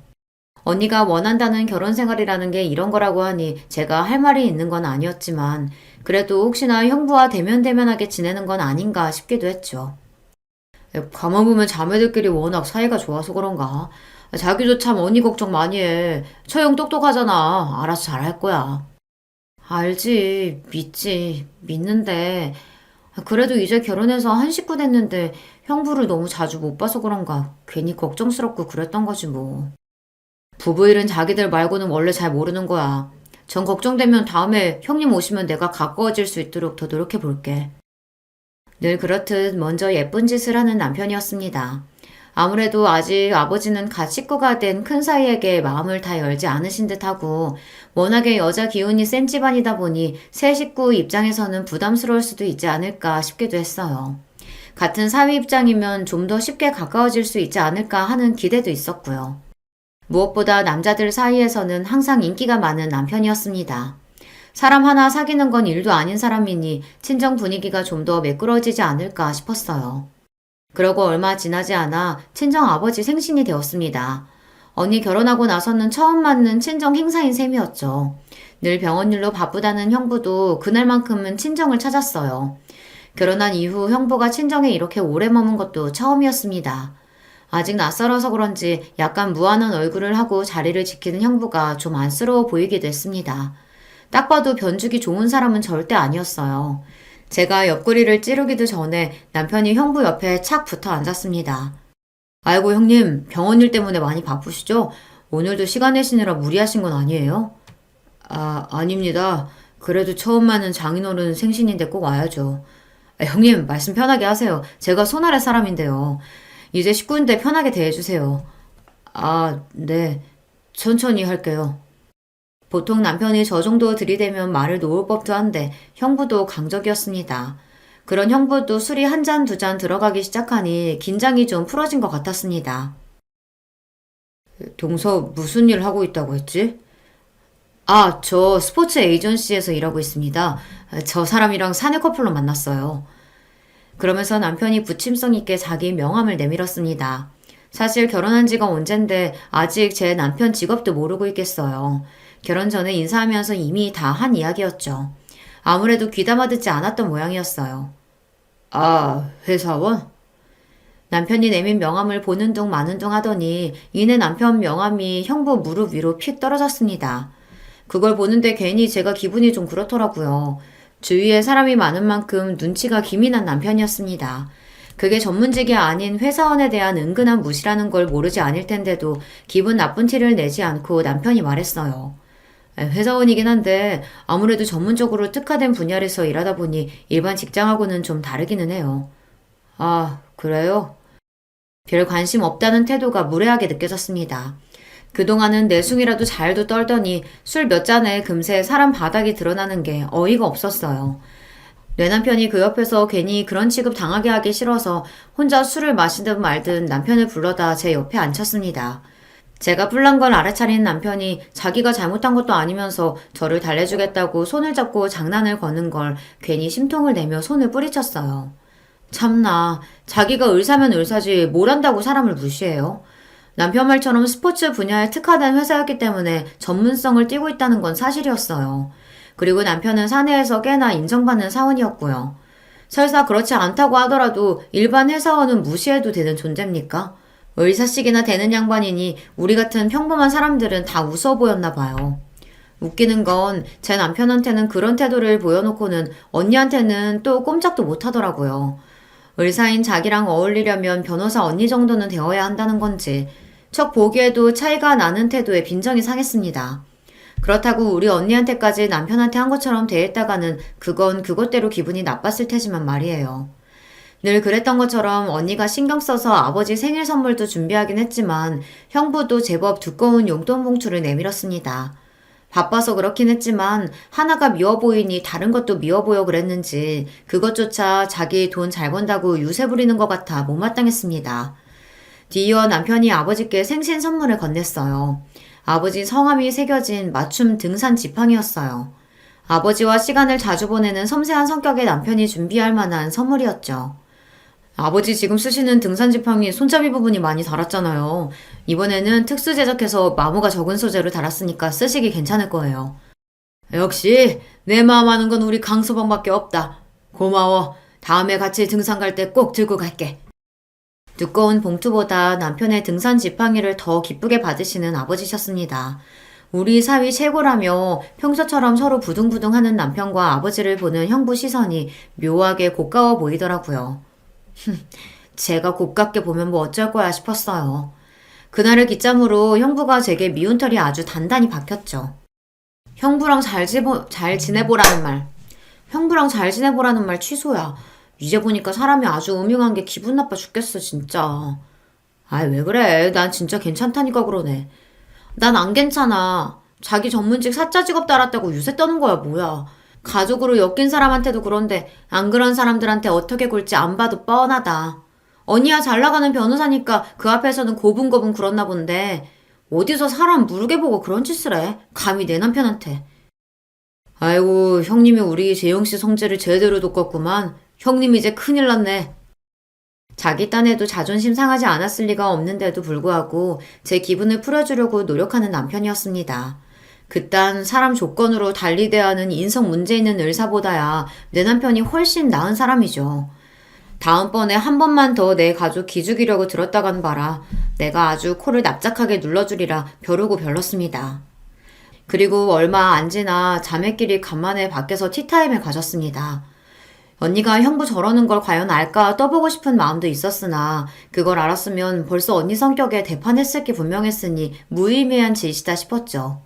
언니가 원한다는 결혼 생활이라는 게 이런 거라고 하니 제가 할 말이 있는 건 아니었지만 그래도 혹시나 형부와 대면대면하게 지내는 건 아닌가 싶기도 했죠. 가만 보면 자매들끼리 워낙 사이가 좋아서 그런가. 자기도 참 언니 걱정 많이 해. 처형 똑똑하잖아. 알아서 잘할 거야. 알지. 믿지. 믿는데. 그래도 이제 결혼해서 한 식구 됐는데 형부를 너무 자주 못 봐서 그런가. 괜히 걱정스럽고 그랬던 거지 뭐. 부부 일은 자기들 말고는 원래 잘 모르는 거야. 전 걱정되면 다음에 형님 오시면 내가 가까워질 수 있도록 더 노력해 볼게. 늘 그렇듯 먼저 예쁜 짓을 하는 남편이었습니다. 아무래도 아직 아버지는 갓 식구가 된 큰 사이에게 마음을 다 열지 않으신 듯하고 워낙에 여자 기운이 센 집안이다 보니 새 식구 입장에서는 부담스러울 수도 있지 않을까 싶기도 했어요. 같은 사위 입장이면 좀 더 쉽게 가까워질 수 있지 않을까 하는 기대도 있었고요. 무엇보다 남자들 사이에서는 항상 인기가 많은 남편이었습니다. 사람 하나 사귀는 건 일도 아닌 사람이니 친정 분위기가 좀 더 매끄러지지 않을까 싶었어요. 그러고 얼마 지나지 않아 친정 아버지 생신이 되었습니다. 언니 결혼하고 나서는 처음 맞는 친정 행사인 셈이었죠. 늘 병원 일로 바쁘다는 형부도 그날만큼은 친정을 찾았어요. 결혼한 이후 형부가 친정에 이렇게 오래 머문 것도 처음이었습니다. 아직 낯설어서 그런지 약간 무안한 얼굴을 하고 자리를 지키는 형부가 좀 안쓰러워 보이기도 했습니다. 딱 봐도 변죽이 좋은 사람은 절대 아니었어요. 제가 옆구리를 찌르기도 전에 남편이 형부 옆에 착 붙어 앉았습니다. 아이고 형님, 병원 일 때문에 많이 바쁘시죠? 오늘도 시간 내시느라 무리하신 건 아니에요? 아닙니다. 그래도 처음 맞는 장인어른 생신인데 꼭 와야죠. 형님, 말씀 편하게 하세요. 제가 손아래 사람인데요. 이제 식구인데 편하게 대해주세요. 네. 천천히 할게요. 보통 남편이 저 정도 들이대면 말을 놓을 법도 한데 형부도 강적이었습니다. 그런 형부도 술이 한 잔, 두 잔 들어가기 시작하니 긴장이 좀 풀어진 것 같았습니다. 동서 무슨 일 하고 있다고 했지? 저 스포츠 에이전시에서 일하고 있습니다. 저 사람이랑 사내 커플로 만났어요. 그러면서 남편이 부침성 있게 자기 명함을 내밀었습니다. 사실 결혼한 지가 언젠데 아직 제 남편 직업도 모르고 있겠어요. 결혼 전에 인사하면서 이미 다 한 이야기였죠. 아무래도 귀담아 듣지 않았던 모양이었어요. 회사원? 남편이 내민 명함을 보는 둥 마는 둥 하더니 이내 남편 명함이 형부 무릎 위로 픽 떨어졌습니다. 그걸 보는데 괜히 제가 기분이 좀 그렇더라고요. 주위에 사람이 많은 만큼 눈치가 기민한 남편이었습니다. 그게 전문직이 아닌 회사원에 대한 은근한 무시라는 걸 모르지 않을 텐데도 기분 나쁜 티를 내지 않고 남편이 말했어요. 회사원이긴 한데 아무래도 전문적으로 특화된 분야에서 일하다 보니 일반 직장하고는 좀 다르기는 해요. 그래요? 별 관심 없다는 태도가 무례하게 느껴졌습니다. 그동안은 내숭이라도 잘도 떨더니 술 몇 잔에 금세 사람 바닥이 드러나는 게 어이가 없었어요. 내 남편이 그 옆에서 괜히 그런 취급 당하게 하기 싫어서 혼자 술을 마시든 말든 남편을 불러다 제 옆에 앉혔습니다. 제가 뿔난 걸 알아차린 남편이 자기가 잘못한 것도 아니면서 저를 달래주겠다고 손을 잡고 장난을 거는 걸 괜히 심통을 내며 손을 뿌리쳤어요. 참나, 자기가 의사면 의사지 뭘 한다고 사람을 무시해요? 남편 말처럼 스포츠 분야에 특화된 회사였기 때문에 전문성을 띠고 있다는 건 사실이었어요. 그리고 남편은 사내에서 꽤나 인정받는 사원이었고요. 설사 그렇지 않다고 하더라도 일반 회사원은 무시해도 되는 존재입니까? 의사식이나 되는 양반이니 우리 같은 평범한 사람들은 다 웃어 보였나 봐요. 웃기는 건 제 남편한테는 그런 태도를 보여놓고는 언니한테는 또 꼼짝도 못하더라고요. 의사인 자기랑 어울리려면 변호사 언니 정도는 되어야 한다는 건지 척 보기에도 차이가 나는 태도에 빈정이 상했습니다. 그렇다고 우리 언니한테까지 남편한테 한 것처럼 대했다가는 그건 그것대로 기분이 나빴을 테지만 말이에요. 늘 그랬던 것처럼 언니가 신경 써서 아버지 생일 선물도 준비하긴 했지만 형부도 제법 두꺼운 용돈 봉투를 내밀었습니다. 바빠서 그렇긴 했지만 하나가 미워 보이니 다른 것도 미워 보여 그랬는지 그것조차 자기 돈 잘 번다고 유세 부리는 것 같아 못마땅했습니다. 뒤이어 남편이 아버지께 생신 선물을 건넸어요. 아버지 성함이 새겨진 맞춤 등산 지팡이였어요. 아버지와 시간을 자주 보내는 섬세한 성격의 남편이 준비할 만한 선물이었죠. 아버지 지금 쓰시는 등산 지팡이 손잡이 부분이 많이 닳았잖아요. 이번에는 특수 제작해서 마모가 적은 소재로 달았으니까 쓰시기 괜찮을 거예요. 역시 내 마음 아는 건 우리 강서방밖에 없다. 고마워. 다음에 같이 등산 갈 때 꼭 들고 갈게. 두꺼운 봉투보다 남편의 등산 지팡이를 더 기쁘게 받으시는 아버지셨습니다. 우리 사위 최고라며 평소처럼 서로 부둥부둥하는 남편과 아버지를 보는 형부 시선이 묘하게 고가워 보이더라고요. 제가 곱깝게 보면 뭐 어쩔 거야 싶었어요. 그날을 기점으로 형부가 제게 미운 털이 아주 단단히 박혔죠. 형부랑 잘 지내보라는 말. 형부랑 잘 지내보라는 말 취소야. 이제 보니까 사람이 아주 음흉한 게 기분 나빠 죽겠어, 진짜. 아이, 왜 그래? 난 진짜 괜찮다니까 그러네. 난 안 괜찮아. 자기 전문직 사짜 직업 달았다고 유세 떠는 거야, 뭐야. 가족으로 엮인 사람한테도 그런데 안 그런 사람들한테 어떻게 굴지 안 봐도 뻔하다. 언니야 잘 나가는 변호사니까 그 앞에서는 고분고분 굴었나 본데 어디서 사람 무르게 보고 그런 짓을 해? 감히 내 남편한테. 아이고, 형님이 우리 재영씨 성질을 제대로 돋궜구만. 형님 이제 큰일 났네. 자기 딴에도 자존심 상하지 않았을 리가 없는데도 불구하고 제 기분을 풀어주려고 노력하는 남편이었습니다. 그딴 사람 조건으로 달리 대하는 인성 문제 있는 의사보다야 내 남편이 훨씬 나은 사람이죠. 다음번에 한 번만 더 내 가족 기죽이려고 들었다간 봐라. 내가 아주 코를 납작하게 눌러주리라 벼르고 별렀습니다. 그리고 얼마 안 지나 자매끼리 간만에 밖에서 티타임을 가졌습니다. 언니가 형부 저러는 걸 과연 알까 떠보고 싶은 마음도 있었으나 그걸 알았으면 벌써 언니 성격에 대판했을 게 분명했으니 무의미한 짓이다 싶었죠.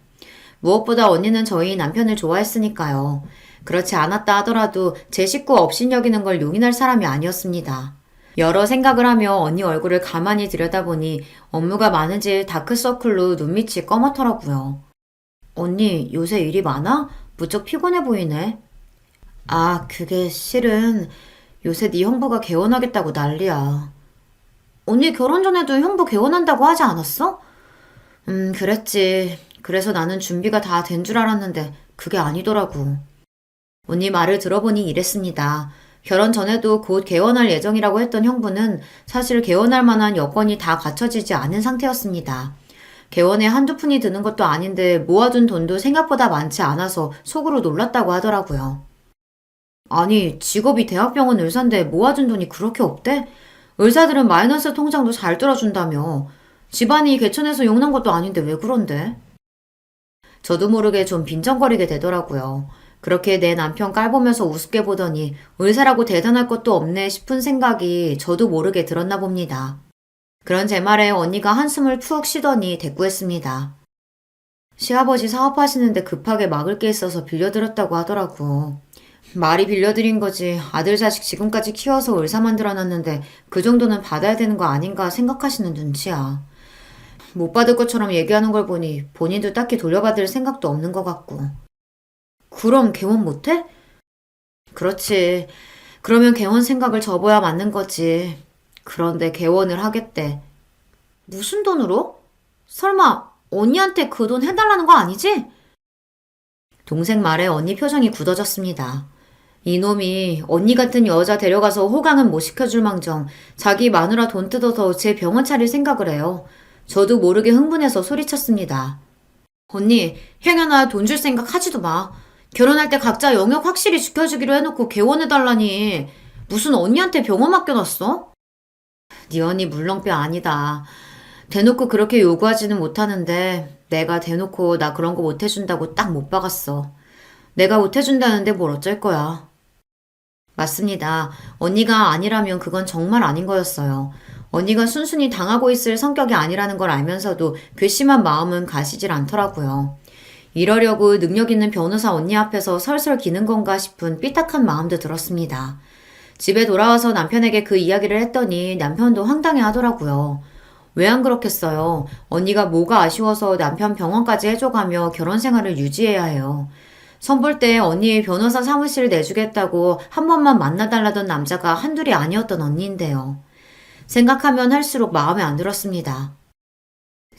무엇보다 언니는 저희 남편을 좋아했으니까요. 그렇지 않았다 하더라도 제 식구 없인 여기는 걸 용인할 사람이 아니었습니다. 여러 생각을 하며 언니 얼굴을 가만히 들여다보니 업무가 많은지 다크서클로 눈밑이 검었더라고요. 언니 요새 일이 많아? 무척 피곤해 보이네. 아, 그게 실은 요새 네 형부가 개원하겠다고 난리야. 언니 결혼 전에도 형부 개원한다고 하지 않았어? 그랬지. 그래서 나는 준비가 다 된 줄 알았는데 그게 아니더라고. 언니 말을 들어보니 이랬습니다. 결혼 전에도 곧 개원할 예정이라고 했던 형부는 사실 개원할 만한 여건이 다 갖춰지지 않은 상태였습니다. 개원에 한두 푼이 드는 것도 아닌데 모아둔 돈도 생각보다 많지 않아서 속으로 놀랐다고 하더라고요. 아니, 직업이 대학병원 의사인데 모아둔 돈이 그렇게 없대? 의사들은 마이너스 통장도 잘 뚫어준다며. 집안이 개천에서 용난 것도 아닌데 왜 그런데? 저도 모르게 좀 빈정거리게 되더라고요. 그렇게 내 남편 깔보면서 우습게 보더니 의사라고 대단할 것도 없네 싶은 생각이 저도 모르게 들었나 봅니다. 그런 제 말에 언니가 한숨을 푹 쉬더니 대꾸했습니다. 시아버지 사업하시는데 급하게 막을 게 있어서 빌려드렸다고 하더라고. 말이 빌려드린 거지 아들 자식 지금까지 키워서 의사 만들어놨는데 그 정도는 받아야 되는 거 아닌가 생각하시는 눈치야. 못 받을 것처럼 얘기하는 걸 보니 본인도 딱히 돌려받을 생각도 없는 것 같고. 그럼 개원 못해? 그렇지. 그러면 개원 생각을 접어야 맞는 거지. 그런데 개원을 하겠대. 무슨 돈으로? 설마 언니한테 그 돈 해달라는 거 아니지? 동생 말에 언니 표정이 굳어졌습니다. 이놈이 언니 같은 여자 데려가서 호강은 못 시켜줄 망정 자기 마누라 돈 뜯어서 제 병원 차릴 생각을 해요. 저도 모르게 흥분해서 소리쳤습니다. 언니, 행여나 돈 줄 생각 하지도 마. 결혼할 때 각자 영역 확실히 지켜주기로 해놓고 개원해달라니. 무슨 언니한테 병원 맡겨놨어? 네 언니 물렁뼈 아니다. 대놓고 그렇게 요구하지는 못하는데 내가 대놓고 나 그런 거 못해준다고 딱 못 박았어. 내가 못해준다는데 뭘 어쩔 거야. 맞습니다. 언니가 아니라면 그건 정말 아닌 거였어요. 언니가 순순히 당하고 있을 성격이 아니라는 걸 알면서도 괘씸한 마음은 가시질 않더라고요. 이러려고 능력 있는 변호사 언니 앞에서 설설 기는 건가 싶은 삐딱한 마음도 들었습니다. 집에 돌아와서 남편에게 그 이야기를 했더니 남편도 황당해 하더라고요. 왜 안 그렇겠어요. 언니가 뭐가 아쉬워서 남편 병원까지 해줘가며 결혼 생활을 유지해야 해요. 선볼 때 언니의 변호사 사무실 내주겠다고 한 번만 만나달라던 남자가 한둘이 아니었던 언니인데요. 생각하면 할수록 마음에 안 들었습니다.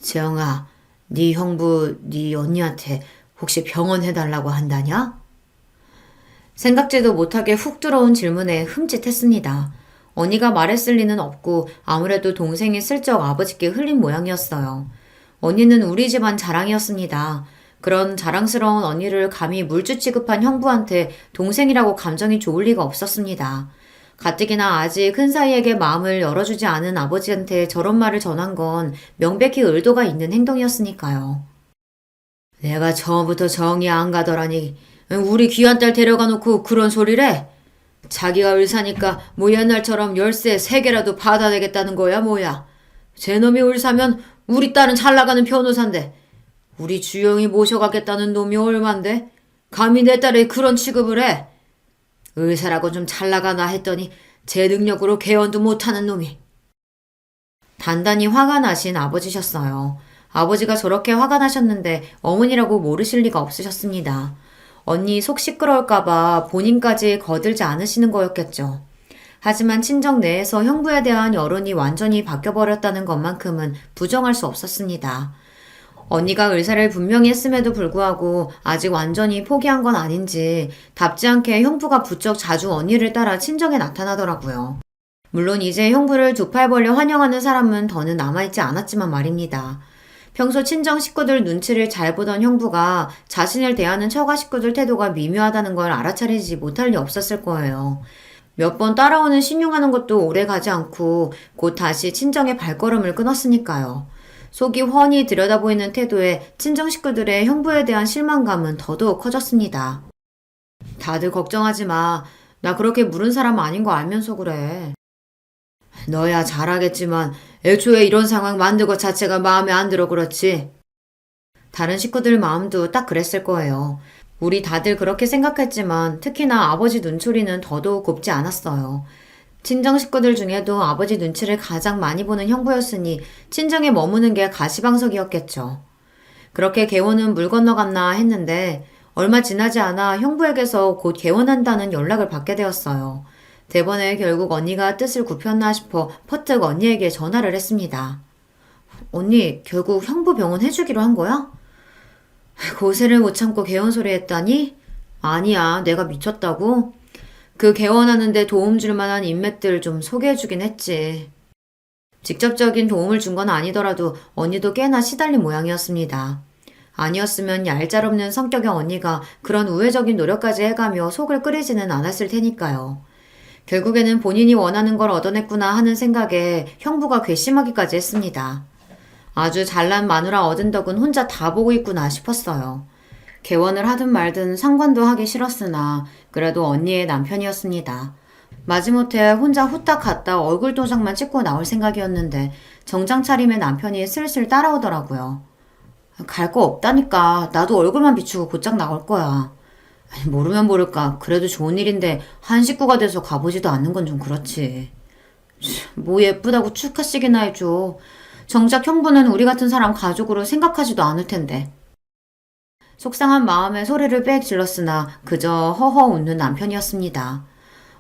재영아, 네 형부 네 언니한테 혹시 병원 해달라고 한다냐? 생각지도 못하게 훅 들어온 질문에 흠칫했습니다. 언니가 말했을 리는 없고 아무래도 동생이 슬쩍 아버지께 흘린 모양이었어요. 언니는 우리 집안 자랑이었습니다. 그런 자랑스러운 언니를 감히 물주 취급한 형부한테 동생이라고 감정이 좋을 리가 없었습니다. 가뜩이나 아직 큰 사이에게 마음을 열어주지 않은 아버지한테 저런 말을 전한 건 명백히 의도가 있는 행동이었으니까요. 내가 처음부터 정이 안 가더라니 우리 귀한 딸 데려가 놓고 그런 소리래? 자기가 의사니까 뭐 옛날처럼 열쇠 3개라도 받아내겠다는 거야 뭐야. 제 놈이 의사면 우리 딸은 잘 나가는 변호사인데 우리 주영이 모셔가겠다는 놈이 얼만데? 감히 내 딸에 그런 취급을 해? 의사라고 좀 잘 나가나 했더니 제 능력으로 개원도 못하는 놈이. 단단히 화가 나신 아버지셨어요. 아버지가 저렇게 화가 나셨는데 어머니라고 모르실 리가 없으셨습니다. 언니 속 시끄러울까봐 본인까지 거들지 않으시는 거였겠죠. 하지만 친정 내에서 형부에 대한 여론이 완전히 바뀌어버렸다는 것만큼은 부정할 수 없었습니다. 언니가 의사를 분명히 했음에도 불구하고 아직 완전히 포기한 건 아닌지 답지 않게 형부가 부쩍 자주 언니를 따라 친정에 나타나더라고요. 물론 이제 형부를 두 팔 벌려 환영하는 사람은 더는 남아있지 않았지만 말입니다. 평소 친정 식구들 눈치를 잘 보던 형부가 자신을 대하는 처가 식구들 태도가 미묘하다는 걸 알아차리지 못할 리 없었을 거예요. 몇 번 따라오는 신용하는 것도 오래 가지 않고 곧 다시 친정의 발걸음을 끊었으니까요. 속이 훤히 들여다보이는 태도에 친정 식구들의 형부에 대한 실망감은 더더욱 커졌습니다. 다들 걱정하지 마. 나 그렇게 물은 사람 아닌 거 알면서 그래. 너야 잘하겠지만 애초에 이런 상황 만든 것 자체가 마음에 안 들어 그렇지. 다른 식구들 마음도 딱 그랬을 거예요. 우리 다들 그렇게 생각했지만 특히나 아버지 눈초리는 더더욱 곱지 않았어요. 친정 식구들 중에도 아버지 눈치를 가장 많이 보는 형부였으니 친정에 머무는 게 가시방석이었겠죠. 그렇게 개원은 물 건너갔나 했는데 얼마 지나지 않아 형부에게서 곧 개원한다는 연락을 받게 되었어요. 대번에 결국 언니가 뜻을 굽혔나 싶어 퍼뜩 언니에게 전화를 했습니다. 언니, 결국 형부 병원 해주기로 한 거야? 고세를 못 참고 개원 소리 했다니? 아니야, 내가 미쳤다고? 그 개원하는데 도움 줄 만한 인맥들 좀 소개해주긴 했지. 직접적인 도움을 준 건 아니더라도 언니도 꽤나 시달린 모양이었습니다. 아니었으면 얄짤없는 성격의 언니가 그런 우회적인 노력까지 해가며 속을 끓이지는 않았을 테니까요. 결국에는 본인이 원하는 걸 얻어냈구나 하는 생각에 형부가 괘씸하기까지 했습니다. 아주 잘난 마누라 얻은 덕은 혼자 다 보고 있구나 싶었어요. 개원을 하든 말든 상관도 하기 싫었으나 그래도 언니의 남편이었습니다. 마지못해 혼자 후딱 갔다 얼굴 도장만 찍고 나올 생각이었는데 정장 차림의 남편이 슬슬 따라오더라고요. 갈 거 없다니까. 나도 얼굴만 비추고 곧장 나올 거야. 모르면 모를까. 그래도 좋은 일인데 한 식구가 돼서 가보지도 않는 건 좀 그렇지. 뭐 예쁘다고 축하식이나 해줘. 정작 형부는 우리 같은 사람 가족으로 생각하지도 않을 텐데. 속상한 마음에 소리를 빽 질렀으나 그저 허허 웃는 남편이었습니다.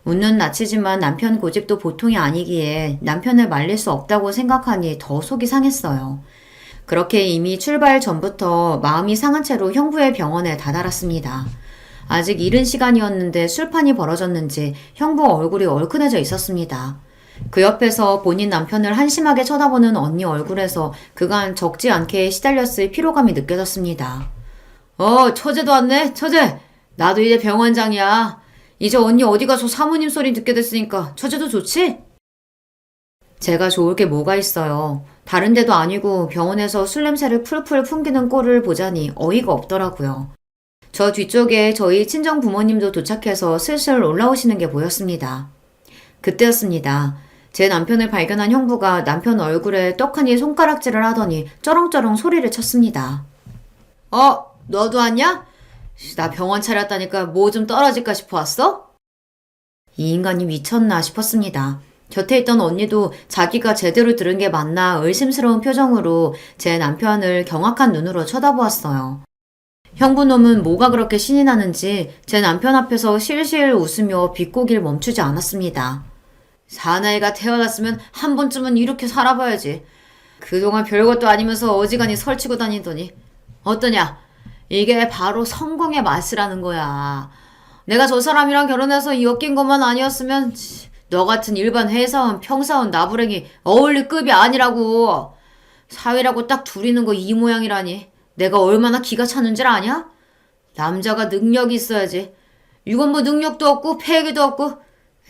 웃는 낯이지만 남편 고집도 보통이 아니기에 남편을 말릴 수 없다고 생각하니 더 속이 상했어요. 그렇게 이미 출발 전부터 마음이 상한 채로 형부의 병원에 다다랐습니다. 아직 이른 시간이었는데 술판이 벌어졌는지 형부 얼굴이 얼큰해져 있었습니다. 그 옆에서 본인 남편을 한심하게 쳐다보는 언니 얼굴에서 그간 적지 않게 시달렸을 피로감이 느껴졌습니다. 처제도 왔네, 처제. 나도 이제 병원장이야. 이제 언니 어디 가서 사모님 소리 듣게 됐으니까 처제도 좋지? 제가 좋을 게 뭐가 있어요. 다른 데도 아니고 병원에서 술 냄새를 풀풀 풍기는 꼴을 보자니 어이가 없더라고요. 저 뒤쪽에 저희 친정 부모님도 도착해서 슬슬 올라오시는 게 보였습니다. 그때였습니다. 제 남편을 발견한 형부가 남편 얼굴에 떡하니 손가락질을 하더니 쩌렁쩌렁 소리를 쳤습니다. 너도 왔냐? 나 병원 차렸다니까 뭐 좀 떨어질까 싶어 왔어? 이 인간이 미쳤나 싶었습니다. 곁에 있던 언니도 자기가 제대로 들은 게 맞나 의심스러운 표정으로 제 남편을 경악한 눈으로 쳐다보았어요. 형부놈은 뭐가 그렇게 신이 나는지 제 남편 앞에서 실실 웃으며 비꼬기를 멈추지 않았습니다. 사나이가 태어났으면 한 번쯤은 이렇게 살아봐야지. 그동안 별것도 아니면서 어지간히 설치고 다니더니 어떠냐? 이게 바로 성공의 맛이라는 거야. 내가 저 사람이랑 결혼해서 엮인 것만 아니었으면 너 같은 일반 회사원, 평사원, 나부랭이 어울릴 급이 아니라고. 사위라고 딱 둘이는 거 이 모양이라니. 내가 얼마나 기가 차는 줄 아냐? 남자가 능력이 있어야지. 이건 뭐 능력도 없고 패기도 없고.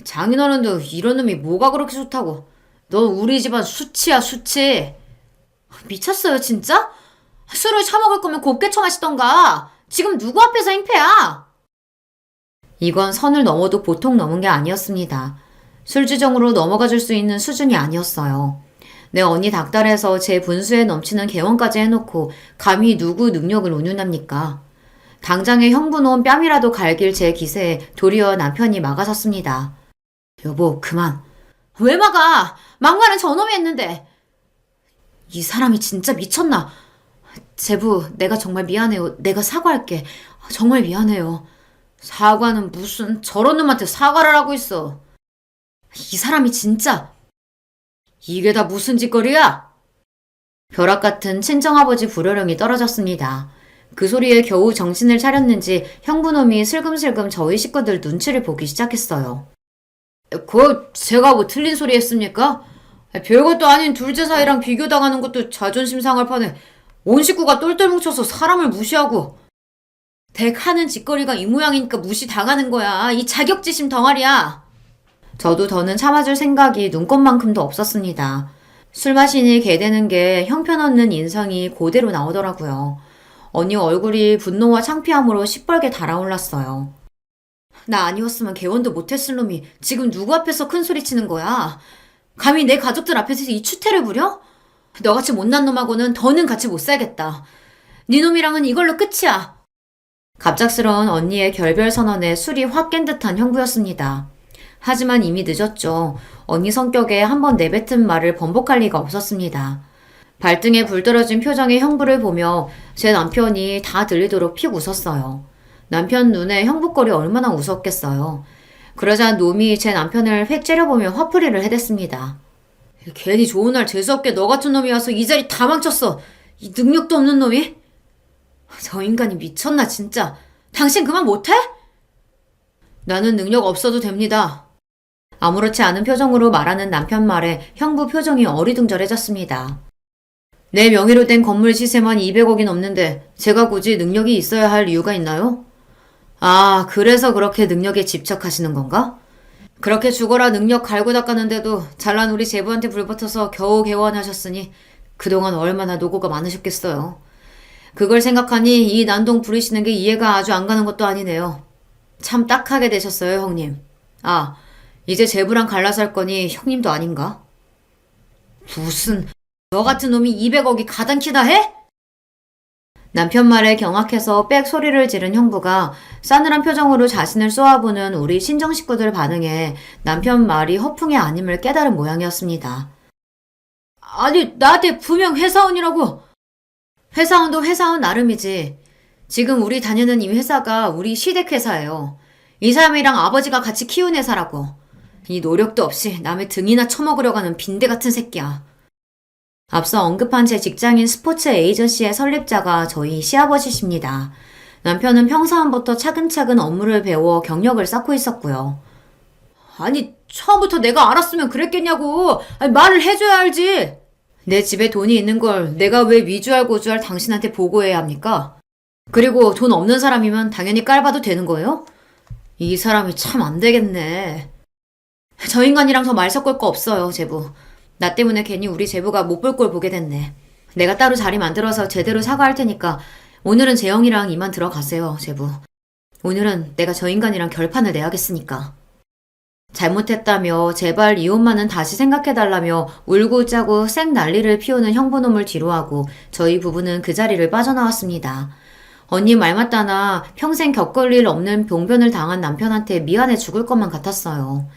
장인어른도 이런 놈이 뭐가 그렇게 좋다고. 넌 우리 집안 수치야, 수치. 미쳤어요 진짜? 술을 처먹을 거면 곱게 처마시던가. 지금 누구 앞에서 행패야? 이건 선을 넘어도 보통 넘은 게 아니었습니다. 술주정으로 넘어가 줄 수 있는 수준이 아니었어요. 내 언니 닥달해서 제 분수에 넘치는 개원까지 해놓고 감히 누구 능력을 운운합니까? 당장에 형부놈 뺨이라도 갈길 제 기세에 도리어 남편이 막아섰습니다. 여보, 그만. 왜 막아? 막말은 저놈이 했는데. 이 사람이 진짜 미쳤나? 제부, 내가 정말 미안해요. 내가 사과할게. 정말 미안해요. 사과는 무슨 저런 놈한테 사과를 하고 있어. 이 사람이 진짜. 이게 다 무슨 짓거리야? 벼락 같은 친정아버지 불호령이 떨어졌습니다. 그 소리에 겨우 정신을 차렸는지 형부놈이 슬금슬금 저희 식구들 눈치를 보기 시작했어요. 제가 뭐 틀린 소리 했습니까? 별것도 아닌 둘째 사이랑 비교당하는 것도 자존심 상할 판에 온 식구가 똘똘 뭉쳐서 사람을 무시하고. 댁 하는 짓거리가 이 모양이니까 무시당하는 거야. 이 자격지심 덩어리야. 저도 더는 참아줄 생각이 눈꼽만큼도 없었습니다. 술 마시니 개되는 게 형편없는 인상이 그대로 나오더라고요. 언니 얼굴이 분노와 창피함으로 시뻘게 달아올랐어요. 나 아니었으면 개원도 못했을 놈이 지금 누구 앞에서 큰 소리 치는 거야? 감히 내 가족들 앞에서 이 추태를 부려? 너같이 못난 놈하고는 더는 같이 못 살겠다. 네 놈이랑은 이걸로 끝이야. 갑작스러운 언니의 결별 선언에 술이 확 깬 듯한 형부였습니다. 하지만 이미 늦었죠. 언니 성격에 한번 내뱉은 말을 번복할 리가 없었습니다. 발등에 불 떨어진 표정의 형부를 보며 제 남편이 다 들리도록 픽 웃었어요. 남편 눈에 형부꼴이 얼마나 웃었겠어요. 그러자 놈이 제 남편을 획 째려보며 화풀이를 해댔습니다. 괜히 좋은 날 재수없게 너 같은 놈이 와서 이 자리 다 망쳤어. 이 능력도 없는 놈이? 저 인간이 미쳤나 진짜. 당신 그만 못해? 나는 능력 없어도 됩니다. 아무렇지 않은 표정으로 말하는 남편 말에 형부 표정이 어리둥절해졌습니다. 내 명의로 된 건물 시세만 200억이 넘는데 제가 굳이 능력이 있어야 할 이유가 있나요? 아, 그래서 그렇게 능력에 집착하시는 건가? 그렇게 죽어라 능력 갈고 닦았는데도 잘난 우리 제부한테 불붙어서 겨우 개원하셨으니 그동안 얼마나 노고가 많으셨겠어요. 그걸 생각하니 이 난동 부리시는 게 이해가 아주 안 가는 것도 아니네요. 참 딱하게 되셨어요, 형님. 아, 이제 제부랑 갈라서 할 거니 형님도 아닌가? 무슨 너 같은 놈이 200억이 가당키나 해? 남편 말에 경악해서 빽 소리를 지른 형부가 싸늘한 표정으로 자신을 쏘아보는 우리 친정 식구들 반응에 남편 말이 허풍이 아님을 깨달은 모양이었습니다. 아니, 나한테 분명 회사원이라고. 회사원도 회사원 나름이지. 지금 우리 다니는 이 회사가 우리 시댁 회사예요. 이 사람이랑 아버지가 같이 키운 회사라고. 이 노력도 없이 남의 등이나 쳐먹으려고 하는 빈대 같은 새끼야. 앞서 언급한 제 직장인 스포츠 에이전시의 설립자가 저희 시아버지십니다. 남편은 평사원부터 차근차근 업무를 배워 경력을 쌓고 있었고요. 아니, 처음부터 내가 알았으면 그랬겠냐고. 아니, 말을 해줘야 알지. 내 집에 돈이 있는 걸 내가 왜 위주할 고주할 당신한테 보고해야 합니까? 그리고 돈 없는 사람이면 당연히 깔봐도 되는 거예요? 이 사람이 참 안 되겠네. 저 인간이랑 더 말 섞을 거 없어요, 제부. 나 때문에 괜히 우리 제부가 못 볼 걸 보게 됐네. 내가 따로 자리 만들어서 제대로 사과할 테니까 오늘은 재영이랑 이만 들어가세요, 제부. 오늘은 내가 저 인간이랑 결판을 내야겠으니까. 잘못했다며 제발 이혼만은 다시 생각해달라며 울고 짜고 쌩 난리를 피우는 형부놈을 뒤로하고 저희 부부는 그 자리를 빠져나왔습니다. 언니 말 맞다나 평생 겪을 일 없는 병변을 당한 남편한테 미안해 죽을 것만 같았어요.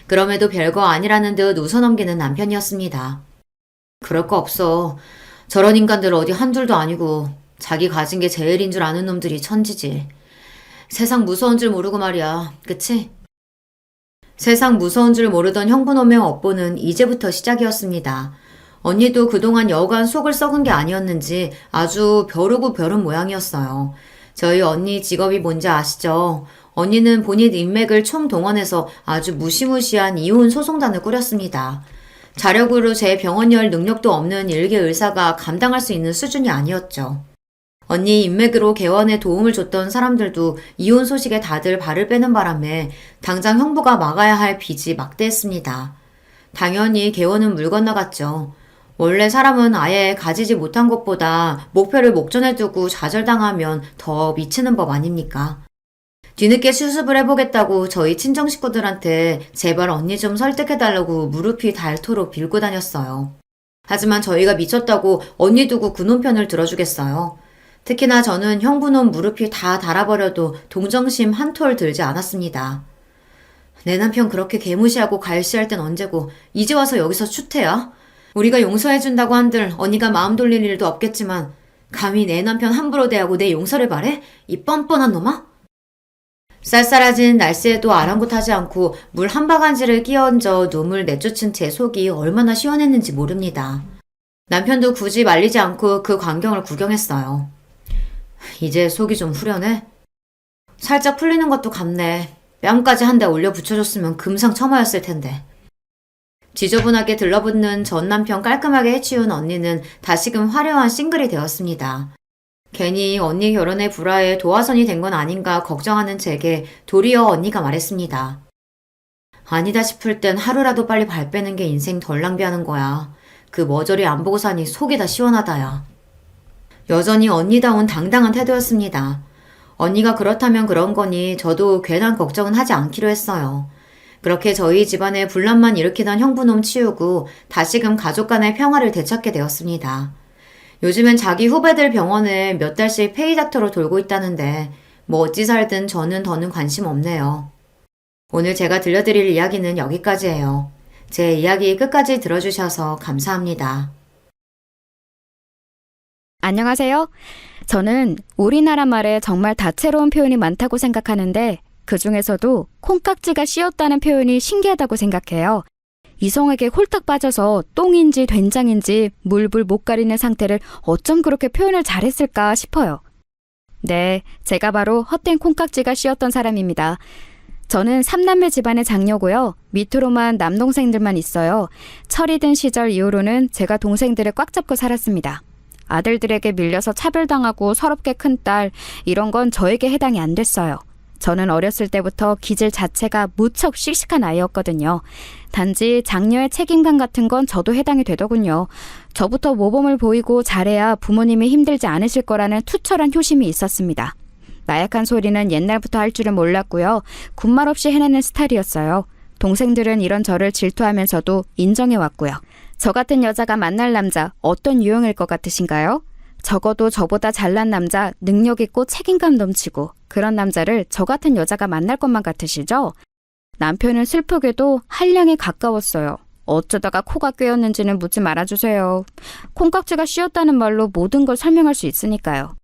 그럼에도 별거 아니라는 듯 웃어넘기는 남편이었습니다. 그럴 거 없어. 저런 인간들 어디 한둘도 아니고 자기 가진 게 제일인 줄 아는 놈들이 천지지. 세상 무서운 줄 모르고 말이야. 그치? 세상 무서운 줄 모르던 형부놈의 업보는 이제부터 시작이었습니다. 언니도 그동안 여간 속을 썩은 게 아니었는지 아주 벼르고 벼른 모양이었어요. 저희 언니 직업이 뭔지 아시죠? 언니는 본인 인맥을 총동원해서 아주 무시무시한 이혼 소송단을 꾸렸습니다. 자력으로 제 병원 열 능력도 없는 일개 의사가 감당할 수 있는 수준이 아니었죠. 언니 인맥으로 개원에 도움을 줬던 사람들도 이혼 소식에 다들 발을 빼는 바람에 당장 형부가 막아야 할 빚이 막대했습니다. 당연히 개원은 물 건너갔죠. 원래 사람은 아예 가지지 못한 것보다 목표를 목전에 두고 좌절당하면 더 미치는 법 아닙니까? 뒤늦게 수습을 해보겠다고 저희 친정 식구들한테 제발 언니 좀 설득해달라고 무릎이 닳도록 빌고 다녔어요. 하지만 저희가 미쳤다고 언니 두고 그놈 편을 들어주겠어요. 특히나 저는 형부놈 무릎이 다 닳아버려도 동정심 한 톨 들지 않았습니다. 내 남편 그렇게 개무시하고 갈시할 땐 언제고 이제 와서 여기서 추태야? 우리가 용서해준다고 한들 언니가 마음 돌릴 일도 없겠지만 감히 내 남편 함부로 대하고 내 용서를 바래? 이 뻔뻔한 놈아? 쌀쌀해진 날씨에도 아랑곳하지 않고 물 한 바가지를 끼얹어 눈물 내쫓은 제 속이 얼마나 시원했는지 모릅니다. 남편도 굳이 말리지 않고 그 광경을 구경했어요. 이제 속이 좀 후련해? 살짝 풀리는 것도 같네. 뺨까지 한 대 올려 붙여줬으면 금상첨화였을 텐데. 지저분하게 들러붙는 전 남편 깔끔하게 해치운 언니는 다시금 화려한 싱글이 되었습니다. 괜히 언니 결혼에 불화해 도화선이 된 건 아닌가 걱정하는 제게 도리어 언니가 말했습니다. 아니다 싶을 땐 하루라도 빨리 발 빼는 게 인생 덜 낭비하는 거야. 그 머저리 안 보고 사니 속이 다 시원하다야. 여전히 언니다운 당당한 태도였습니다. 언니가 그렇다면 그런 거니 저도 괜한 걱정은 하지 않기로 했어요. 그렇게 저희 집안에 분란만 일으키던 형부놈 치우고 다시금 가족 간의 평화를 되찾게 되었습니다. 요즘엔 자기 후배들 병원에 몇 달씩 페이닥터로 돌고 있다는데 뭐 어찌 살든 저는 더는 관심 없네요. 오늘 제가 들려드릴 이야기는 여기까지예요. 제 이야기 끝까지 들어주셔서 감사합니다. 안녕하세요. 저는 우리나라 말에 정말 다채로운 표현이 많다고 생각하는데 그 중에서도 콩깍지가 씌었다는 표현이 신기하다고 생각해요. 이성에게 홀딱 빠져서 똥인지 된장인지 물불 못 가리는 상태를 어쩜 그렇게 표현을 잘했을까 싶어요. 네, 제가 바로 헛된 콩깍지가 씌었던 사람입니다. 저는 3남매 집안의 장녀고요. 밑으로만 남동생들만 있어요. 철이 든 시절 이후로는 제가 동생들을 꽉 잡고 살았습니다. 아들들에게 밀려서 차별당하고 서럽게 큰 딸, 이런 건 저에게 해당이 안 됐어요. 저는 어렸을 때부터 기질 자체가 무척 씩씩한 아이였거든요. 단지 장녀의 책임감 같은 건 저도 해당이 되더군요. 저부터 모범을 보이고 잘해야 부모님이 힘들지 않으실 거라는 투철한 효심이 있었습니다. 나약한 소리는 옛날부터 할 줄은 몰랐고요. 군말 없이 해내는 스타일이었어요. 동생들은 이런 저를 질투하면서도 인정해왔고요. 저 같은 여자가 만날 남자 어떤 유형일 것 같으신가요? 적어도 저보다 잘난 남자, 능력 있고 책임감 넘치고 그런 남자를 저 같은 여자가 만날 것만 같으시죠? 남편은 슬프게도 한량에 가까웠어요. 어쩌다가 코가 꿰었는지는 묻지 말아주세요. 콩깍지가 씌었다는 말로 모든 걸 설명할 수 있으니까요.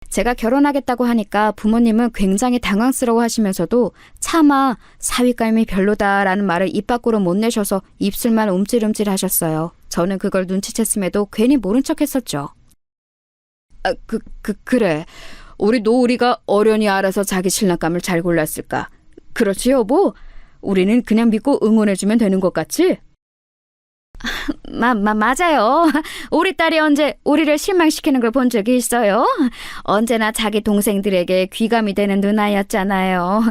제가 결혼하겠다고 하니까 부모님은 굉장히 당황스러워 하시면서도 차마 사위감이 별로다라는 말을 입 밖으로 못 내셔서 입술만 움찔움찔 하셨어요. 저는 그걸 눈치챘음에도 괜히 모른 척 했었죠. 그래. 우리 노우리가 어련히 알아서 자기 신랑감을 잘 골랐을까? 그렇지 여보? 우리는 그냥 믿고 응원해주면 되는 것 같지? 맞아요. 우리 딸이 언제 우리를 실망시키는 걸 본 적이 있어요? 언제나 자기 동생들에게 귀감이 되는 누나였잖아요.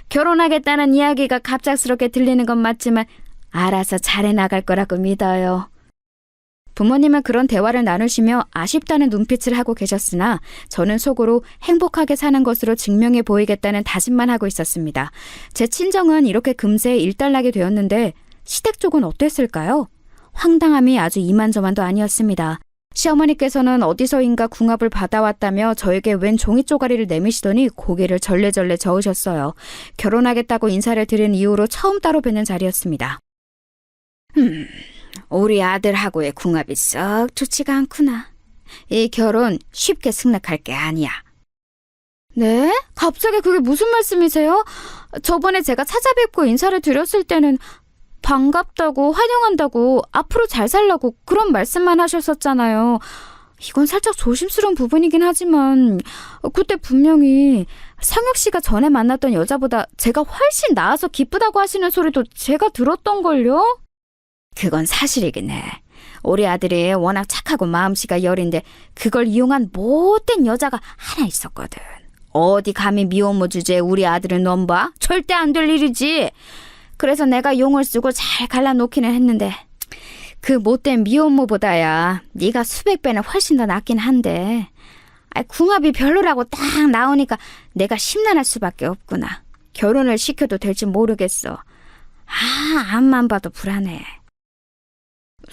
결혼하겠다는 이야기가 갑작스럽게 들리는 건 맞지만 알아서 잘해 나갈 거라고 믿어요. 부모님은 그런 대화를 나누시며 아쉽다는 눈빛을 하고 계셨으나 저는 속으로 행복하게 사는 것으로 증명해 보이겠다는 다짐만 하고 있었습니다. 제 친정은 이렇게 금세 일단락이 되었는데 시댁 쪽은 어땠을까요? 황당함이 아주 이만저만도 아니었습니다. 시어머니께서는 어디서인가 궁합을 받아왔다며 저에게 웬 종이 쪼가리를 내미시더니 고개를 절레절레 저으셨어요. 결혼하겠다고 인사를 드린 이후로 처음 따로 뵙는 자리였습니다. 우리 아들하고의 궁합이 썩 좋지가 않구나. 이 결혼 쉽게 승낙할 게 아니야. 네? 갑자기 그게 무슨 말씀이세요? 저번에 제가 찾아뵙고 인사를 드렸을 때는 반갑다고 환영한다고 앞으로 잘 살라고 그런 말씀만 하셨었잖아요. 이건 살짝 조심스러운 부분이긴 하지만 그때 분명히 성혁 씨가 전에 만났던 여자보다 제가 훨씬 나아서 기쁘다고 하시는 소리도 제가 들었던걸요? 그건 사실이긴 해. 우리 아들이 워낙 착하고 마음씨가 여린데 그걸 이용한 못된 여자가 하나 있었거든. 어디 감히 미혼모 주제에 우리 아들을 넘봐? 절대 안 될 일이지. 그래서 내가 용을 쓰고 잘 갈라놓기는 했는데 그 못된 미혼모보다야 네가 수백 배는 훨씬 더 낫긴 한데 궁합이 별로라고 딱 나오니까 내가 심란할 수밖에 없구나. 결혼을 시켜도 될지 모르겠어. 앞만 봐도 불안해.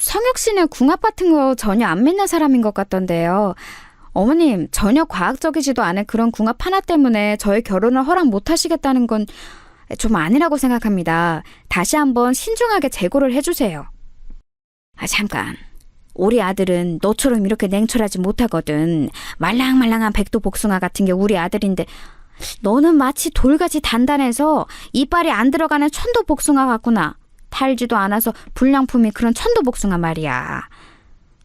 성혁 씨는 궁합 같은 거 전혀 안 믿는 사람인 것 같던데요. 어머님, 전혀 과학적이지도 않은 그런 궁합 하나 때문에 저의 결혼을 허락 못 하시겠다는 건 좀 아니라고 생각합니다. 다시 한번 신중하게 재고를 해주세요. 잠깐. 우리 아들은 너처럼 이렇게 냉철하지 못하거든. 말랑말랑한 백두복숭아 같은 게 우리 아들인데 너는 마치 돌같이 단단해서 이빨이 안 들어가는 천도복숭아 같구나. 달지도 않아서 불량품이 그런 천도복숭아 말이야.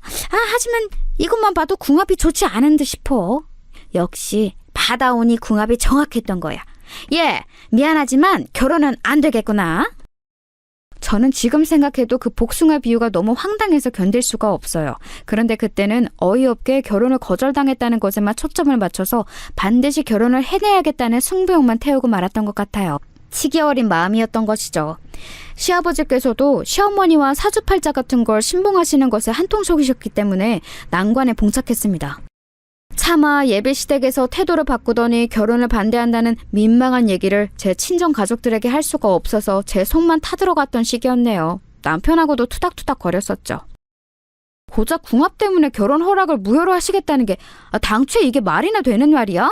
하지만 이것만 봐도 궁합이 좋지 않은 듯 싶어. 역시 받아오니 궁합이 정확했던 거야. 미안하지만 결혼은 안 되겠구나. 저는 지금 생각해도 그 복숭아 비유가 너무 황당해서 견딜 수가 없어요. 그런데 그때는 어이없게 결혼을 거절당했다는 것에만 초점을 맞춰서 반드시 결혼을 해내야겠다는 승부욕만 태우고 말았던 것 같아요. 치기 어린 마음이었던 것이죠. 시아버지께서도 시어머니와 사주팔자 같은 걸 신봉하시는 것에 한통 속이셨기 때문에 난관에 봉착했습니다. 차마 예비시댁에서 태도를 바꾸더니 결혼을 반대한다는 민망한 얘기를 제 친정 가족들에게 할 수가 없어서 제 속만 타들어갔던 시기였네요. 남편하고도 투닥투닥 거렸었죠. 고작 궁합 때문에 결혼 허락을 무효로 하시겠다는 게 당초에 이게 말이나 되는 말이야?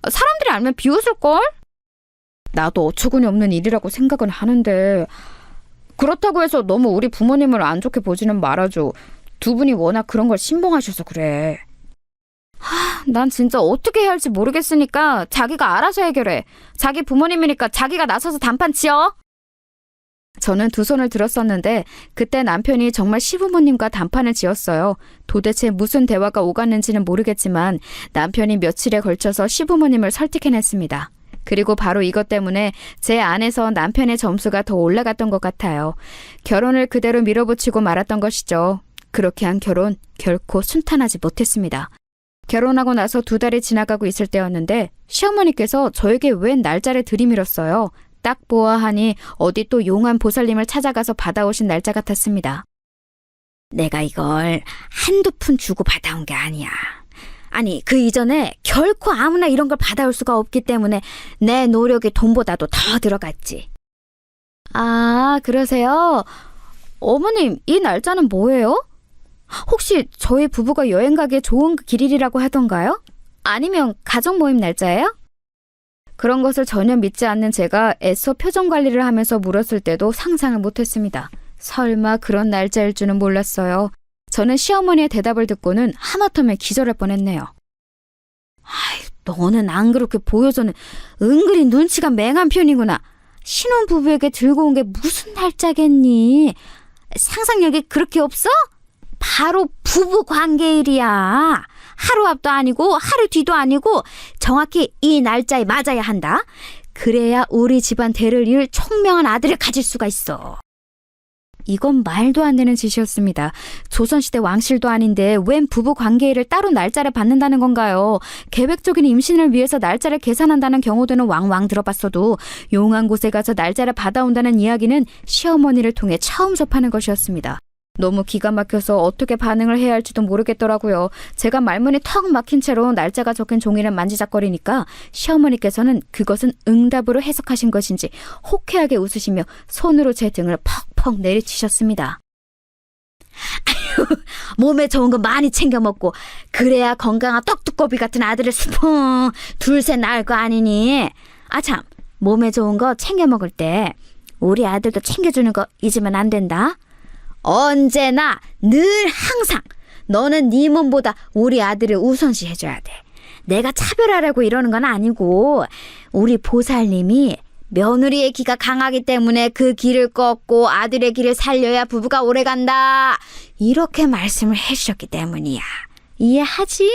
사람들이 알면 비웃을걸? 나도 어처구니 없는 일이라고 생각은 하는데 그렇다고 해서 너무 우리 부모님을 안 좋게 보지는 말아줘. 두 분이 워낙 그런 걸 신봉하셔서 그래. 난 진짜 어떻게 해야 할지 모르겠으니까 자기가 알아서 해결해. 자기 부모님이니까 자기가 나서서 단판 치어. 저는 두 손을 들었었는데 그때 남편이 정말 시부모님과 단판을 지었어요. 도대체 무슨 대화가 오갔는지는 모르겠지만 남편이 며칠에 걸쳐서 시부모님을 설득해냈습니다. 그리고 바로 이것 때문에 제 안에서 남편의 점수가 더 올라갔던 것 같아요. 결혼을 그대로 밀어붙이고 말았던 것이죠. 그렇게 한 결혼 결코 순탄하지 못했습니다. 결혼하고 나서 2달이 지나가고 있을 때였는데 시어머니께서 저에게 웬 날짜를 들이밀었어요. 딱 보아하니 어디 또 용한 보살님을 찾아가서 받아오신 날짜 같았습니다. 내가 이걸 한두 푼 주고 받아온 게 아니야. 아니 그 이전에 결코 아무나 이런 걸 받아올 수가 없기 때문에 내 노력이 돈보다도 더 들어갔지. 그러세요? 어머님 이 날짜는 뭐예요? 혹시 저희 부부가 여행 가기에 좋은 길이라고 하던가요? 아니면 가족 모임 날짜예요? 그런 것을 전혀 믿지 않는 제가 애써 표정 관리를 하면서 물었을 때도 상상을 못했습니다. 설마 그런 날짜일 줄은 몰랐어요. 저는 시어머니의 대답을 듣고는 하마터면 기절할 뻔했네요. 너는 안 그렇게 보여서는 은근히 눈치가 맹한 편이구나. 신혼부부에게 들고 온 게 무슨 날짜겠니? 상상력이 그렇게 없어? 바로 부부 관계일이야. 하루 앞도 아니고 하루 뒤도 아니고 정확히 이 날짜에 맞아야 한다. 그래야 우리 집안 대를 이을 총명한 아들을 가질 수가 있어. 이건 말도 안 되는 짓이었습니다. 조선시대 왕실도 아닌데 웬 부부 관계일을 따로 날짜를 받는다는 건가요? 계획적인 임신을 위해서 날짜를 계산한다는 경우도는 왕왕 들어봤어도 용한 곳에 가서 날짜를 받아온다는 이야기는 시어머니를 통해 처음 접하는 것이었습니다. 너무 기가 막혀서 어떻게 반응을 해야 할지도 모르겠더라고요. 제가 말문이 턱 막힌 채로 날짜가 적힌 종이를 만지작거리니까 시어머니께서는 그것은 응답으로 해석하신 것인지 호쾌하게 웃으시며 손으로 제 등을 퍽퍽 내리치셨습니다. 아유, 몸에 좋은 거 많이 챙겨 먹고 그래야 건강한 떡두꺼비 같은 아들을 수풍 둘셋 낳을 거 아니니. 참, 몸에 좋은 거 챙겨 먹을 때 우리 아들도 챙겨주는 거 잊으면 안 된다. 언제나 늘 항상 너는 네 몸보다 우리 아들을 우선시 해줘야 돼. 내가 차별하라고 이러는 건 아니고 우리 보살님이 며느리의 기가 강하기 때문에 그 기를 꺾고 아들의 기를 살려야 부부가 오래간다. 이렇게 말씀을 해주셨기 때문이야. 이해하지?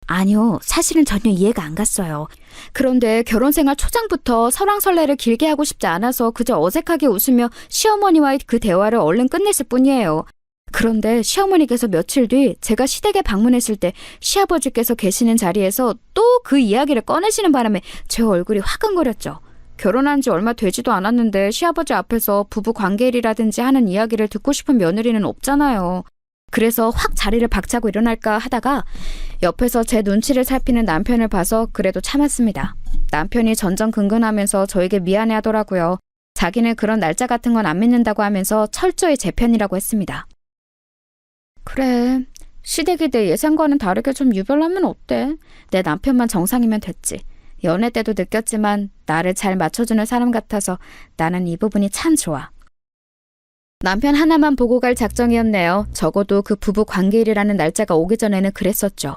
아니요, 사실은 전혀 이해가 안 갔어요. 그런데 결혼생활 초장부터 설왕설래를 길게 하고 싶지 않아서 그저 어색하게 웃으며 시어머니와의 그 대화를 얼른 끝냈을 뿐이에요. 그런데 시어머니께서 며칠 뒤 제가 시댁에 방문했을 때 시아버지께서 계시는 자리에서 또 그 이야기를 꺼내시는 바람에 제 얼굴이 화끈거렸죠. 결혼한 지 얼마 되지도 않았는데 시아버지 앞에서 부부 관계일이라든지 하는 이야기를 듣고 싶은 며느리는 없잖아요. 그래서 확 자리를 박차고 일어날까 하다가 옆에서 제 눈치를 살피는 남편을 봐서 그래도 참았습니다. 남편이 전전긍긍하면서 저에게 미안해하더라고요. 자기는 그런 날짜 같은 건 안 믿는다고 하면서 철저히 제 편이라고 했습니다. 그래, 시댁이 내 예상과는 다르게 좀 유별나면 어때? 내 남편만 정상이면 됐지. 연애 때도 느꼈지만 나를 잘 맞춰주는 사람 같아서 나는 이 부분이 참 좋아. 남편 하나만 보고 갈 작정이었네요. 적어도 그 부부 관계일이라는 날짜가 오기 전에는 그랬었죠.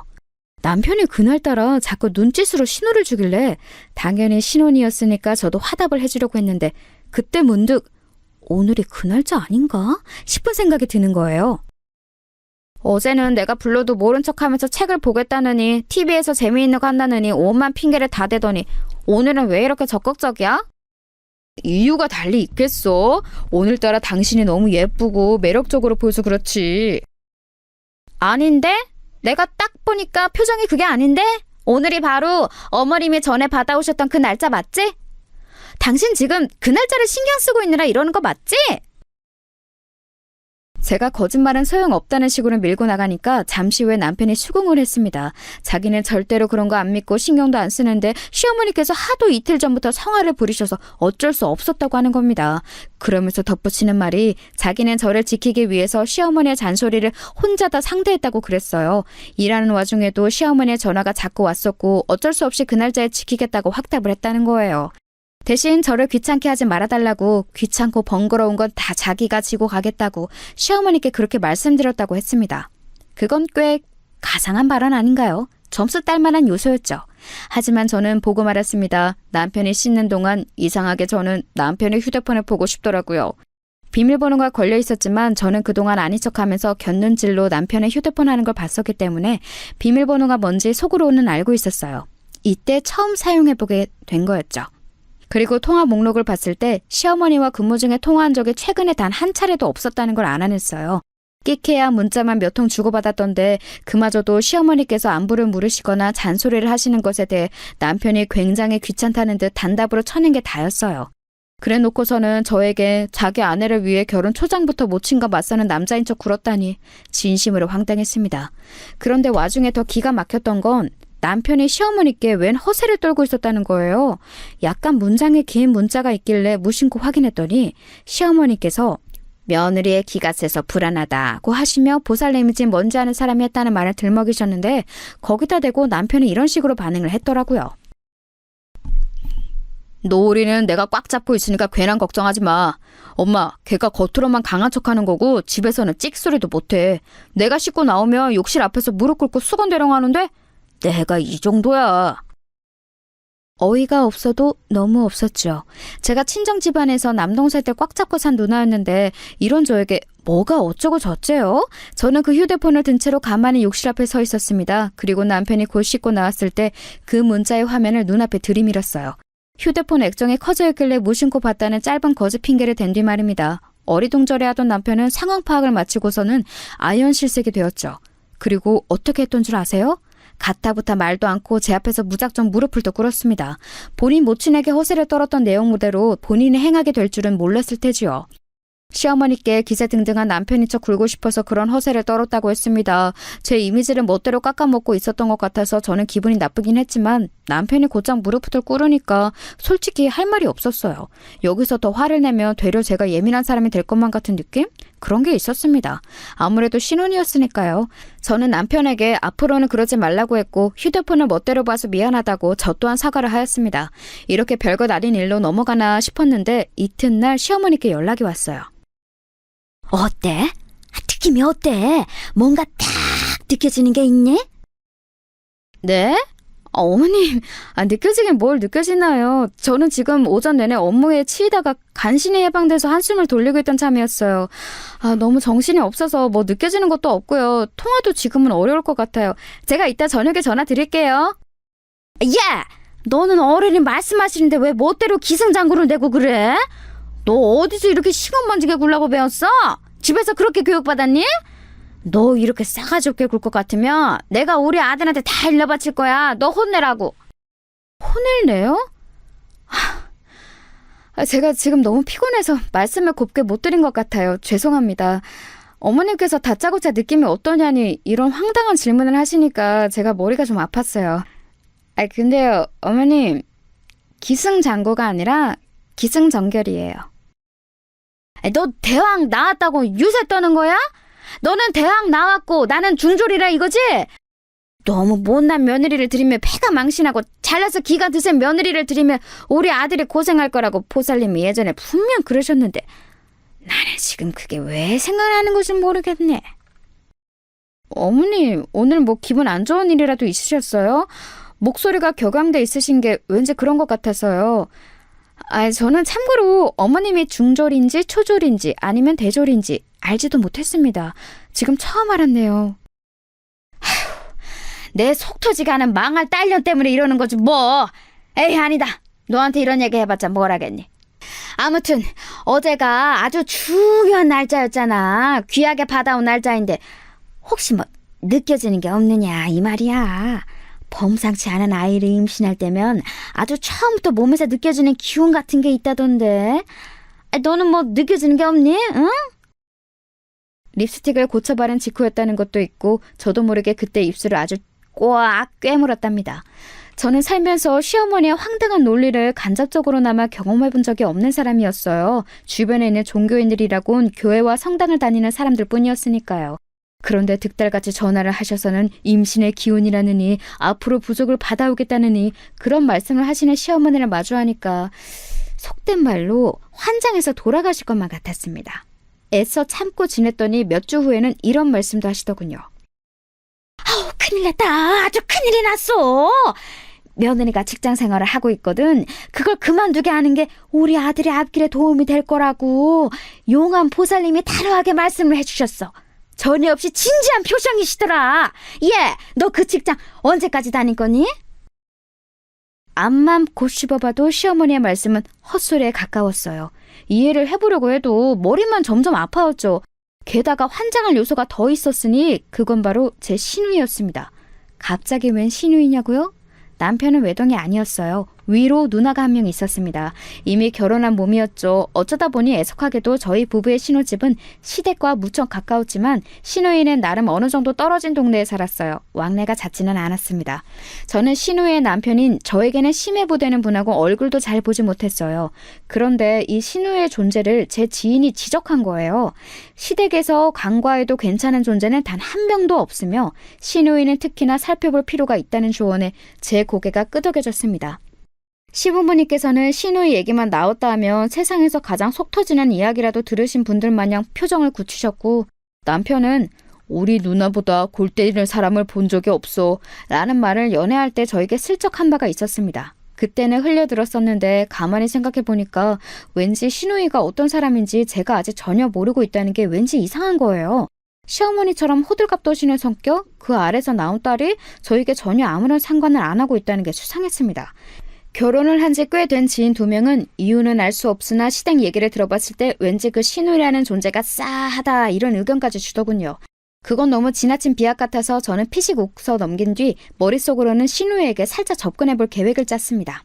남편이 그날따라 자꾸 눈짓으로 신호를 주길래 당연히 신혼이었으니까 저도 화답을 해주려고 했는데 그때 문득 오늘이 그 날짜 아닌가 싶은 생각이 드는 거예요. 어제는 내가 불러도 모른 척하면서 책을 보겠다느니 TV에서 재미있는 거 한다느니 온만 핑계를 다 대더니 오늘은 왜 이렇게 적극적이야? 이유가 달리 있겠어? 오늘따라 당신이 너무 예쁘고 매력적으로 보여서 그렇지. 아닌데? 내가 딱 보니까 표정이 그게 아닌데? 오늘이 바로 어머님이 전에 받아오셨던 그 날짜 맞지? 당신 지금 그 날짜를 신경 쓰고 있느라 이러는 거 맞지? 제가 거짓말은 소용없다는 식으로 밀고 나가니까 잠시 후에 남편이 수긍을 했습니다. 자기는 절대로 그런 거 안 믿고 신경도 안 쓰는데 시어머니께서 하도 이틀 전부터 성화를 부리셔서 어쩔 수 없었다고 하는 겁니다. 그러면서 덧붙이는 말이 자기는 저를 지키기 위해서 시어머니의 잔소리를 혼자 다 상대했다고 그랬어요. 일하는 와중에도 시어머니의 전화가 자꾸 왔었고 어쩔 수 없이 그 날짜에 지키겠다고 확답을 했다는 거예요. 대신 저를 귀찮게 하지 말아달라고 귀찮고 번거로운 건 다 자기가 지고 가겠다고 시어머니께 그렇게 말씀드렸다고 했습니다. 그건 꽤 가상한 발언 아닌가요? 점수 딸 만한 요소였죠. 하지만 저는 보고 말았습니다. 남편이 씻는 동안 이상하게 저는 남편의 휴대폰을 보고 싶더라고요. 비밀번호가 걸려 있었지만 저는 그동안 아닌 척하면서 곁눈질로 남편의 휴대폰 하는 걸 봤었기 때문에 비밀번호가 뭔지 속으로는 알고 있었어요. 이때 처음 사용해보게 된 거였죠. 그리고 통화 목록을 봤을 때 시어머니와 근무 중에 통화한 적이 최근에 단 한 차례도 없었다는 걸 알아냈어요. 끽해야 문자만 몇 통 주고받았던데 그마저도 시어머니께서 안부를 물으시거나 잔소리를 하시는 것에 대해 남편이 굉장히 귀찮다는 듯 단답으로 쳐낸 게 다였어요. 그래 놓고서는 저에게 자기 아내를 위해 결혼 초장부터 모친과 맞서는 남자인 척 굴었다니 진심으로 황당했습니다. 그런데 와중에 더 기가 막혔던 건 남편이 시어머니께 웬 허세를 떨고 있었다는 거예요. 약간 문장에 긴 문자가 있길래 무심코 확인했더니 시어머니께서 며느리의 기가 세서 불안하다고 하시며 보살내미지 뭔지 아는 사람이 했다는 말을 들먹이셨는데 거기다 대고 남편이 이런 식으로 반응을 했더라고요. 노을이는 내가 꽉 잡고 있으니까 괜한 걱정하지 마. 엄마, 걔가 겉으로만 강한 척하는 거고 집에서는 찍소리도 못해. 내가 씻고 나오면 욕실 앞에서 무릎 꿇고 수건대령 하는데 내가 이 정도야. 어이가 없어도 너무 없었죠. 제가 친정 집안에서 남동생 때 꽉 잡고 산 누나였는데 이런 저에게 뭐가 어쩌고 저쩌요? 저는 그 휴대폰을 든 채로 가만히 욕실 앞에 서 있었습니다. 그리고 남편이 곧 씻고 나왔을 때 그 문자의 화면을 눈앞에 들이밀었어요. 휴대폰 액정이 커져 있길래 무심코 봤다는 짧은 거짓 핑계를 댄 뒤 말입니다. 어리둥절해하던 남편은 상황 파악을 마치고서는 아연실색이 되었죠. 그리고 어떻게 했던 줄 아세요? 가타부타 말도 않고 제 앞에서 무작정 무릎을 또 꿇었습니다. 본인 모친에게 허세를 떨었던 내용무대로 본인이 행하게 될 줄은 몰랐을 테지요. 시어머니께 기세등등한 남편인 척 굴고 싶어서 그런 허세를 떨었다고 했습니다. 제 이미지를 멋대로 깎아먹고 있었던 것 같아서 저는 기분이 나쁘긴 했지만 남편이 곧장 무릎을 꿇으니까 솔직히 할 말이 없었어요. 여기서 더 화를 내면 되려 제가 예민한 사람이 될 것만 같은 느낌? 그런 게 있었습니다. 아무래도 신혼이었으니까요. 저는 남편에게 앞으로는 그러지 말라고 했고 휴대폰을 멋대로 봐서 미안하다고 저 또한 사과를 하였습니다. 이렇게 별것 아닌 일로 넘어가나 싶었는데 이튿날 시어머니께 연락이 왔어요. 어때? 느낌이 어때? 뭔가 딱 느껴지는 게 있니? 네? 어머님, 느껴지긴 뭘 느껴지나요? 저는 지금 오전 내내 업무에 치이다가 간신히 해방돼서 한숨을 돌리고 있던 참이었어요. 너무 정신이 없어서 뭐 느껴지는 것도 없고요. 통화도 지금은 어려울 것 같아요. 제가 이따 저녁에 전화 드릴게요. 야! 너는 어른이 말씀하시는데 왜 멋대로 기승장구를 내고 그래? 너 어디서 이렇게 시건번지게 굴라고 배웠어? 집에서 그렇게 교육받았니? 너 이렇게 싸가지 없게 굴 것 같으면 내가 우리 아들한테 다 일러바칠 거야. 너 혼내라고. 혼을 내요? 제가 지금 너무 피곤해서 말씀을 곱게 못 드린 것 같아요. 죄송합니다. 어머님께서 다짜고짜 느낌이 어떠냐니 이런 황당한 질문을 하시니까 제가 머리가 좀 아팠어요. 근데요, 어머님, 기승장구가 아니라 기승전결이에요. 너 대학 나왔다고 유세 떠는 거야? 너는 대학 나왔고 나는 중졸이라 이거지? 너무 못난 며느리를 들이며 패가 망신하고 잘나서 기가 드센 며느리를 들이며 우리 아들이 고생할 거라고 보살님이 예전에 분명 그러셨는데 나는 지금 그게 왜 생각나는 건지 모르겠네. 어머니, 오늘 뭐 기분 안 좋은 일이라도 있으셨어요? 목소리가 격앙돼 있으신 게 왠지 그런 것 같아서요. 저는 참고로 어머님이 중졸인지 초졸인지 아니면 대졸인지 알지도 못했습니다. 지금 처음 알았네요. 내 속 터지게 하는 망할 딸년 때문에 이러는 거지 뭐. 에이, 아니다. 너한테 이런 얘기 해봤자 뭘 하겠니. 아무튼 어제가 아주 중요한 날짜였잖아. 귀하게 받아온 날짜인데 혹시 뭐 느껴지는 게 없느냐 이 말이야. 범상치 않은 아이를 임신할 때면 아주 처음부터 몸에서 느껴지는 기운 같은 게 있다던데. 너는 뭐 느껴지는 게 없니? 응? 립스틱을 고쳐 바른 직후였다는 것도 있고 저도 모르게 그때 입술을 아주 꽉 꿰물었답니다. 저는 살면서 시어머니의 황당한 논리를 간접적으로나마 경험해 본 적이 없는 사람이었어요. 주변에 있는 종교인들이라곤 교회와 성당을 다니는 사람들 뿐이었으니까요. 그런데 득달같이 전화를 하셔서는 임신의 기운이라느니 앞으로 부족을 받아오겠다느니 그런 말씀을 하시는 시어머니를 마주하니까 속된 말로 환장해서 돌아가실 것만 같았습니다. 애써 참고 지냈더니 몇 주 후에는 이런 말씀도 하시더군요. 아우, 큰일 났다. 아주 큰일이 났어. 며느리가 직장 생활을 하고 있거든. 그걸 그만두게 하는 게 우리 아들의 앞길에 도움이 될 거라고 용한 보살님이 단호하게 말씀을 해주셨어. 전혀 없이 진지한 표정이시더라. 너 그 직장 언제까지 다닐 거니? 앞만 곱씹어봐도 시어머니의 말씀은 헛소리에 가까웠어요. 이해를 해보려고 해도 머리만 점점 아파왔죠. 게다가 환장할 요소가 더 있었으니 그건 바로 제 시누이였습니다. 갑자기 웬 시누이냐고요? 남편은 외동이 아니었어요. 위로 누나가 한 명 있었습니다. 이미 결혼한 몸이었죠. 어쩌다 보니 애석하게도 저희 부부의 신혼집은 시댁과 무척 가까웠지만 시누이는 나름 어느 정도 떨어진 동네에 살았어요. 왕래가 잦지는 않았습니다. 저는 시누이의 남편인 저에게는 심해보되는 분하고 얼굴도 잘 보지 못했어요. 그런데 이 시누이의 존재를 제 지인이 지적한 거예요. 시댁에서 간과해도 괜찮은 존재는 단 한 명도 없으며 시누이는 특히나 살펴볼 필요가 있다는 조언에 제 고개가 끄덕여졌습니다. 시부모님께서는 시누이 얘기만 나왔다 하면 세상에서 가장 속 터지는 이야기라도 들으신 분들 마냥 표정을 굳히셨고 남편은 우리 누나보다 골 때리는 사람을 본 적이 없어 라는 말을 연애할 때 저에게 슬쩍 한 바가 있었습니다. 그때는 흘려들었었는데 가만히 생각해보니까 왠지 시누이가 어떤 사람인지 제가 아직 전혀 모르고 있다는 게 왠지 이상한 거예요. 시어머니처럼 호들갑 떠시는 성격, 그 아래서 나온 딸이 저에게 전혀 아무런 상관을 안 하고 있다는 게 수상했습니다. 결혼을 한 지 꽤 된 지인 2명은 이유는 알 수 없으나 시댁 얘기를 들어봤을 때 왠지 그 시누이라는 존재가 싸하다 이런 의견까지 주더군요. 그건 너무 지나친 비약 같아서 저는 피식 웃어 넘긴 뒤 머릿속으로는 시누이에게 살짝 접근해볼 계획을 짰습니다.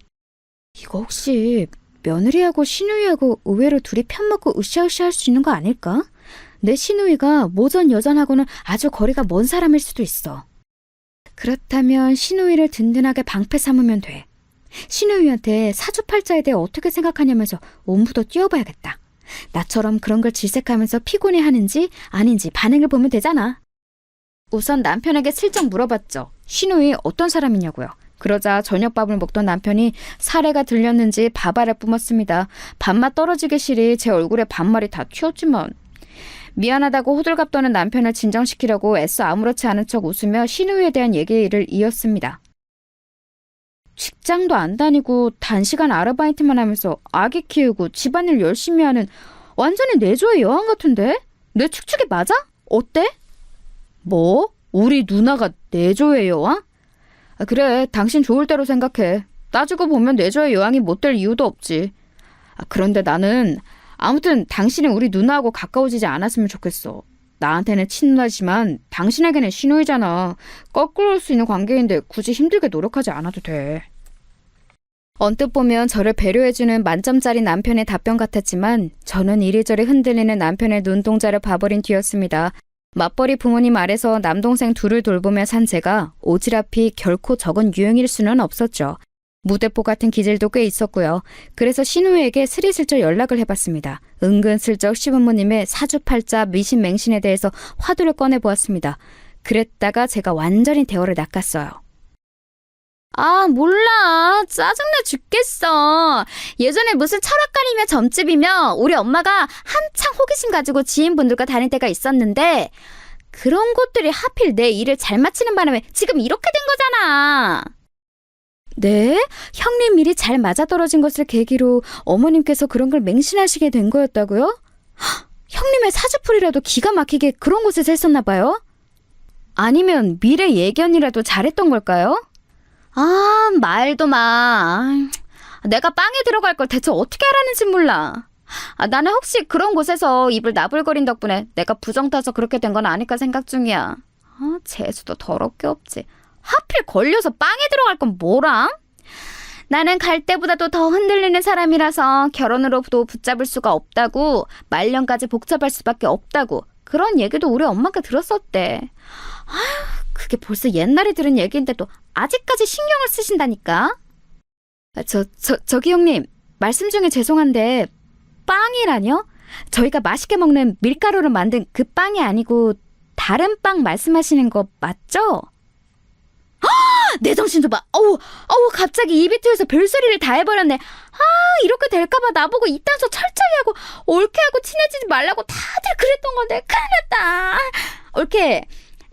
이거 혹시 며느리하고 시누이하고 의외로 둘이 편먹고 으쌰으쌰 할 수 있는 거 아닐까? 내 시누이가 모전 여전하고는 아주 거리가 먼 사람일 수도 있어. 그렇다면 시누이를 든든하게 방패 삼으면 돼. 시누이한테 사주팔자에 대해 어떻게 생각하냐면서 온부도 뛰어봐야겠다. 나처럼 그런 걸 질색하면서 피곤해하는지 아닌지 반응을 보면 되잖아. 우선 남편에게 슬쩍 물어봤죠. 시누이 어떤 사람이냐고요. 그러자 저녁밥을 먹던 남편이 사례가 들렸는지 밥알을 뿜었습니다. 밥맛 떨어지기 싫이 제 얼굴에 반말이 다 튀었지만 미안하다고 호들갑 떠는 남편을 진정시키려고 애써 아무렇지 않은 척 웃으며 시누이에 대한 얘기를 이었습니다. 직장도 안 다니고 단시간 아르바이트만 하면서 아기 키우고 집안일 열심히 하는 완전히 내조의 여왕 같은데? 내 축축이 맞아? 어때? 뭐? 우리 누나가 내조의 여왕? 그래, 당신 좋을 대로 생각해. 따지고 보면 내조의 여왕이 못 될 이유도 없지. 그런데 나는 아무튼 당신은 우리 누나하고 가까워지지 않았으면 좋겠어. 나한테는 친누나지만 당신에게는 시누이잖아. 거꾸로 올 수 있는 관계인데 굳이 힘들게 노력하지 않아도 돼. 언뜻 보면 저를 배려해주는 만점짜리 남편의 답변 같았지만 저는 이리저리 흔들리는 남편의 눈동자를 봐버린 뒤였습니다. 맞벌이 부모님 아래서 남동생 둘을 돌보며 산 제가 오지랖이 결코 적은 유형일 수는 없었죠. 무대포 같은 기질도 꽤 있었고요. 그래서 신우에게 스리슬쩍 연락을 해봤습니다. 은근슬쩍 시부모님의 사주팔자 미신맹신에 대해서 화두를 꺼내보았습니다. 그랬다가 제가 완전히 대화를 낚았어요. 아, 몰라. 짜증나 죽겠어. 예전에 무슨 철학관이며 점집이며 우리 엄마가 한창 호기심 가지고 지인분들과 다닐 때가 있었는데 그런 곳들이 하필 내 일을 잘 마치는 바람에 지금 이렇게 된 거잖아. 네? 형님 일이 잘 맞아떨어진 것을 계기로 어머님께서 그런 걸 맹신하시게 된 거였다고요? 헉, 형님의 사주풀이라도 기가 막히게 그런 곳에서 했었나 봐요? 아니면 미래 예견이라도 잘했던 걸까요? 아, 말도 마. 내가 빵에 들어갈 걸 대체 어떻게 하라는지 몰라. 나는 혹시 그런 곳에서 입을 나불거린 덕분에 내가 부정 타서 그렇게 된 건 아닐까 생각 중이야. 재수도 더럽게 없지. 하필 걸려서 빵에 들어갈 건 뭐람? 나는 갈 때보다도 더 흔들리는 사람이라서 결혼으로도 붙잡을 수가 없다고, 말년까지 복잡할 수밖에 없다고 그런 얘기도 우리 엄마가 들었었대. 그게 벌써 옛날에 들은 얘기인데도 아직까지 신경을 쓰신다니까. 저기 형님, 말씀 중에 죄송한데 빵이라뇨? 저희가 맛있게 먹는 밀가루로 만든 그 빵이 아니고 다른 빵 말씀하시는 거 맞죠? 내 정신 좀 봐. 갑자기 입이 트여서 별소리를 다 해버렸네. 이렇게 될까봐 나보고 이딴 소 철저히 하고 올케하고 친해지지 말라고 다들 그랬던 건데 큰일 났다. 올케,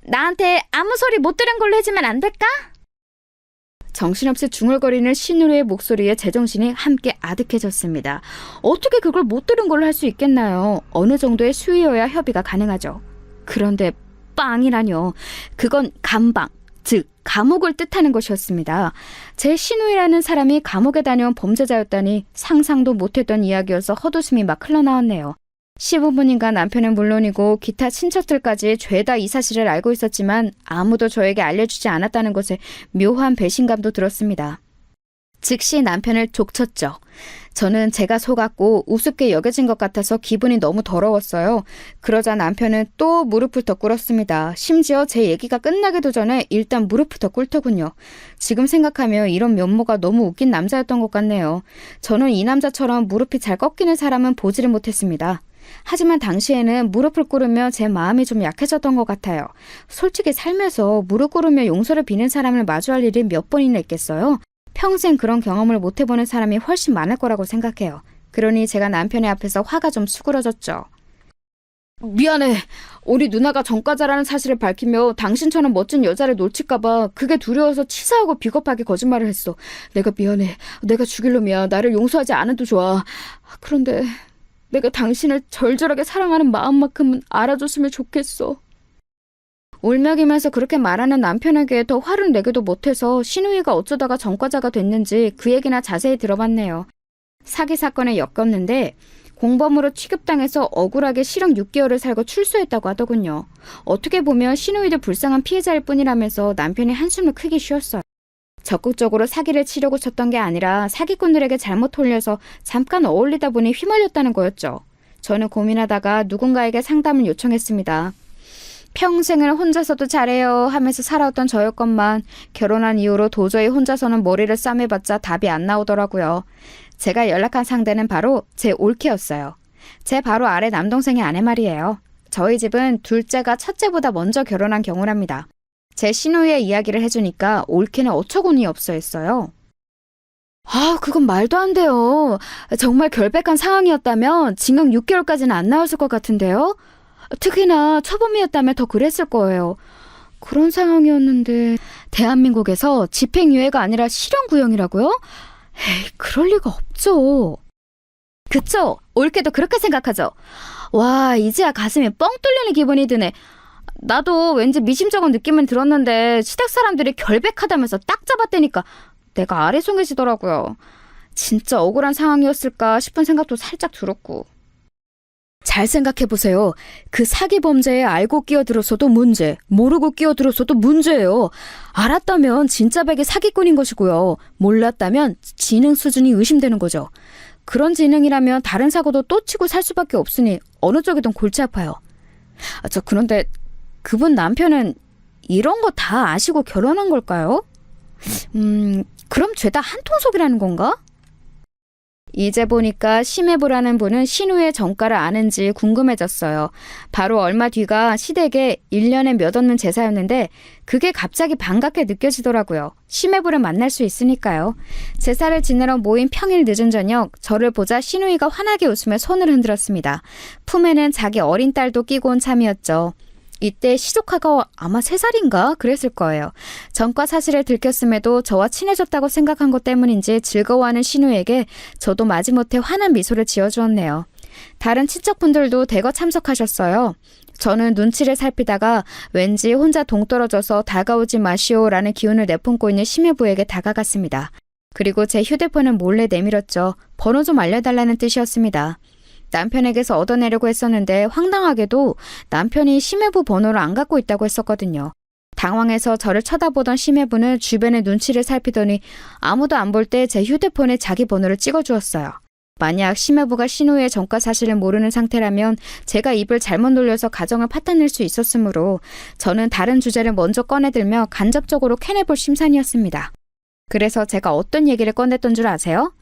나한테 아무 소리 못 들은 걸로 해주면 안 될까? 정신없이 중얼거리는 신우의 목소리에 제정신이 함께 아득해졌습니다. 어떻게 그걸 못 들은 걸로 할 수 있겠나요? 어느 정도의 수위여야 협의가 가능하죠. 그런데 빵이라뇨. 그건 감방, 즉 감옥을 뜻하는 것이었습니다. 제 신우이라는 사람이 감옥에 다녀온 범죄자였다니 상상도 못했던 이야기여서 헛웃음이 막 흘러나왔네요. 시부모님과 남편은 물론이고 기타 친척들까지 죄다 이 사실을 알고 있었지만 아무도 저에게 알려주지 않았다는 것에 묘한 배신감도 들었습니다. 즉시 남편을 족쳤죠. 저는 제가 속았고 우습게 여겨진 것 같아서 기분이 너무 더러웠어요. 그러자 남편은 또 무릎을 더 꿇었습니다. 심지어 제 얘기가 끝나기도 전에 일단 무릎을 더 꿇더군요. 지금 생각하면 이런 면모가 너무 웃긴 남자였던 것 같네요. 저는 이 남자처럼 무릎이 잘 꺾이는 사람은 보지를 못했습니다. 하지만 당시에는 무릎을 꿇으며 제 마음이 좀 약해졌던 것 같아요. 솔직히 살면서 무릎 꿇으며 용서를 비는 사람을 마주할 일이 몇 번이나 있겠어요? 평생 그런 경험을 못 해보는 사람이 훨씬 많을 거라고 생각해요. 그러니 제가 남편의 앞에서 화가 좀 수그러졌죠. 미안해. 우리 누나가 전과자라는 사실을 밝히며 당신처럼 멋진 여자를 놓칠까봐 그게 두려워서 치사하고 비겁하게 거짓말을 했어. 내가 미안해. 내가 죽일 놈이야. 나를 용서하지 않아도 좋아. 그런데 내가 당신을 절절하게 사랑하는 마음만큼은 알아줬으면 좋겠어. 울먹이면서 그렇게 말하는 남편에게 더 화를 내기도 못해서 신우이가 어쩌다가 전과자가 됐는지 그 얘기나 자세히 들어봤네요. 사기 사건에 엮였는데 공범으로 취급당해서 억울하게 실형 6개월을 살고 출소했다고 하더군요. 어떻게 보면 신우이도 불쌍한 피해자일 뿐이라면서 남편이 한숨을 크게 쉬었어요. 적극적으로 사기를 치려고 쳤던 게 아니라 사기꾼들에게 잘못 홀려서 잠깐 어울리다 보니 휘말렸다는 거였죠. 저는 고민하다가 누군가에게 상담을 요청했습니다. 평생을 혼자서도 잘해요 하면서 살아왔던 저였건만 결혼한 이후로 도저히 혼자서는 머리를 싸매봤자 답이 안 나오더라고요. 제가 연락한 상대는 바로 제 올케였어요. 제 바로 아래 남동생의 아내 말이에요. 저희 집은 둘째가 첫째보다 먼저 결혼한 경우랍니다. 제 신우이의 이야기를 해주니까 올케는 어처구니 없어 했어요. 그건 말도 안 돼요. 정말 결백한 상황이었다면 징역 6개월까지는 안 나왔을 것 같은데요. 특히나 초범이었다면 더 그랬을 거예요. 그런 상황이었는데 대한민국에서 집행유예가 아니라 실형구형이라고요? 에이, 그럴 리가 없죠. 그쵸? 올케도 그렇게 생각하죠? 와, 이제야 가슴이 뻥 뚫리는 기분이 드네. 나도 왠지 미심쩍은 느낌은 들었는데 시댁 사람들이 결백하다면서 딱 잡았다니까 내가 아래송해지더라고요. 진짜 억울한 상황이었을까 싶은 생각도 살짝 들었고. 잘 생각해보세요. 그 사기 범죄에 알고 끼어들었어도 문제, 모르고 끼어들었어도 문제예요. 알았다면 진짜 백의 사기꾼인 것이고요. 몰랐다면 지능 수준이 의심되는 거죠. 그런 지능이라면 다른 사고도 또 치고 살 수밖에 없으니 어느 쪽이든 골치 아파요. 그런데 그분 남편은 이런 거 다 아시고 결혼한 걸까요? 그럼 죄다 한통속이라는 건가? 이제 보니까 심해부라는 분은 신우의 정가를 아는지 궁금해졌어요. 바로 얼마 뒤가 시댁에 1년에 몇 없는 제사였는데 그게 갑자기 반갑게 느껴지더라고요. 심해부를 만날 수 있으니까요. 제사를 지내러 모인 평일 늦은 저녁, 저를 보자 신우이가 환하게 웃으며 손을 흔들었습니다. 품에는 자기 어린 딸도 끼고 온 참이었죠. 이때 시조카가 아마 3살인가 그랬을 거예요. 전과 사실을 들켰음에도 저와 친해졌다고 생각한 것 때문인지 즐거워하는 신우에게 저도 마지못해 환한 미소를 지어주었네요. 다른 친척분들도 대거 참석하셨어요. 저는 눈치를 살피다가 왠지 혼자 동떨어져서 다가오지 마시오라는 기운을 내뿜고 있는 심해부에게 다가갔습니다. 그리고 제 휴대폰을 몰래 내밀었죠. 번호 좀 알려달라는 뜻이었습니다. 남편에게서 얻어내려고 했었는데 황당하게도 남편이 심해부 번호를 안 갖고 있다고 했었거든요. 당황해서 저를 쳐다보던 심해부는 주변의 눈치를 살피더니 아무도 안 볼 때 제 휴대폰에 자기 번호를 찍어주었어요. 만약 심해부가 신우의 전과 사실을 모르는 상태라면 제가 입을 잘못 놀려서 가정을 파탄낼 수 있었으므로 저는 다른 주제를 먼저 꺼내들며 간접적으로 캐내볼 심산이었습니다. 그래서 제가 어떤 얘기를 꺼냈던 줄 아세요?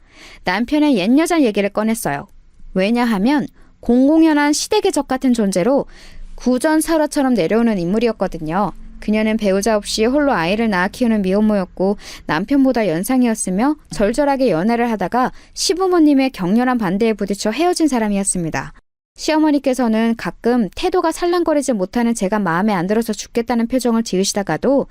남편의 옛 여자 얘기를 꺼냈어요. 왜냐하면 공공연한 시댁의 적 같은 존재로 구전설화처럼 내려오는 인물이었거든요. 그녀는 배우자 없이 홀로 아이를 낳아 키우는 미혼모였고 남편보다 연상이었으며 절절하게 연애를 하다가 시부모님의 격렬한 반대에 부딪혀 헤어진 사람이었습니다. 시어머니께서는 가끔 태도가 살랑거리지 못하는 제가 마음에 안 들어서 죽겠다는 표정을 지으시다가도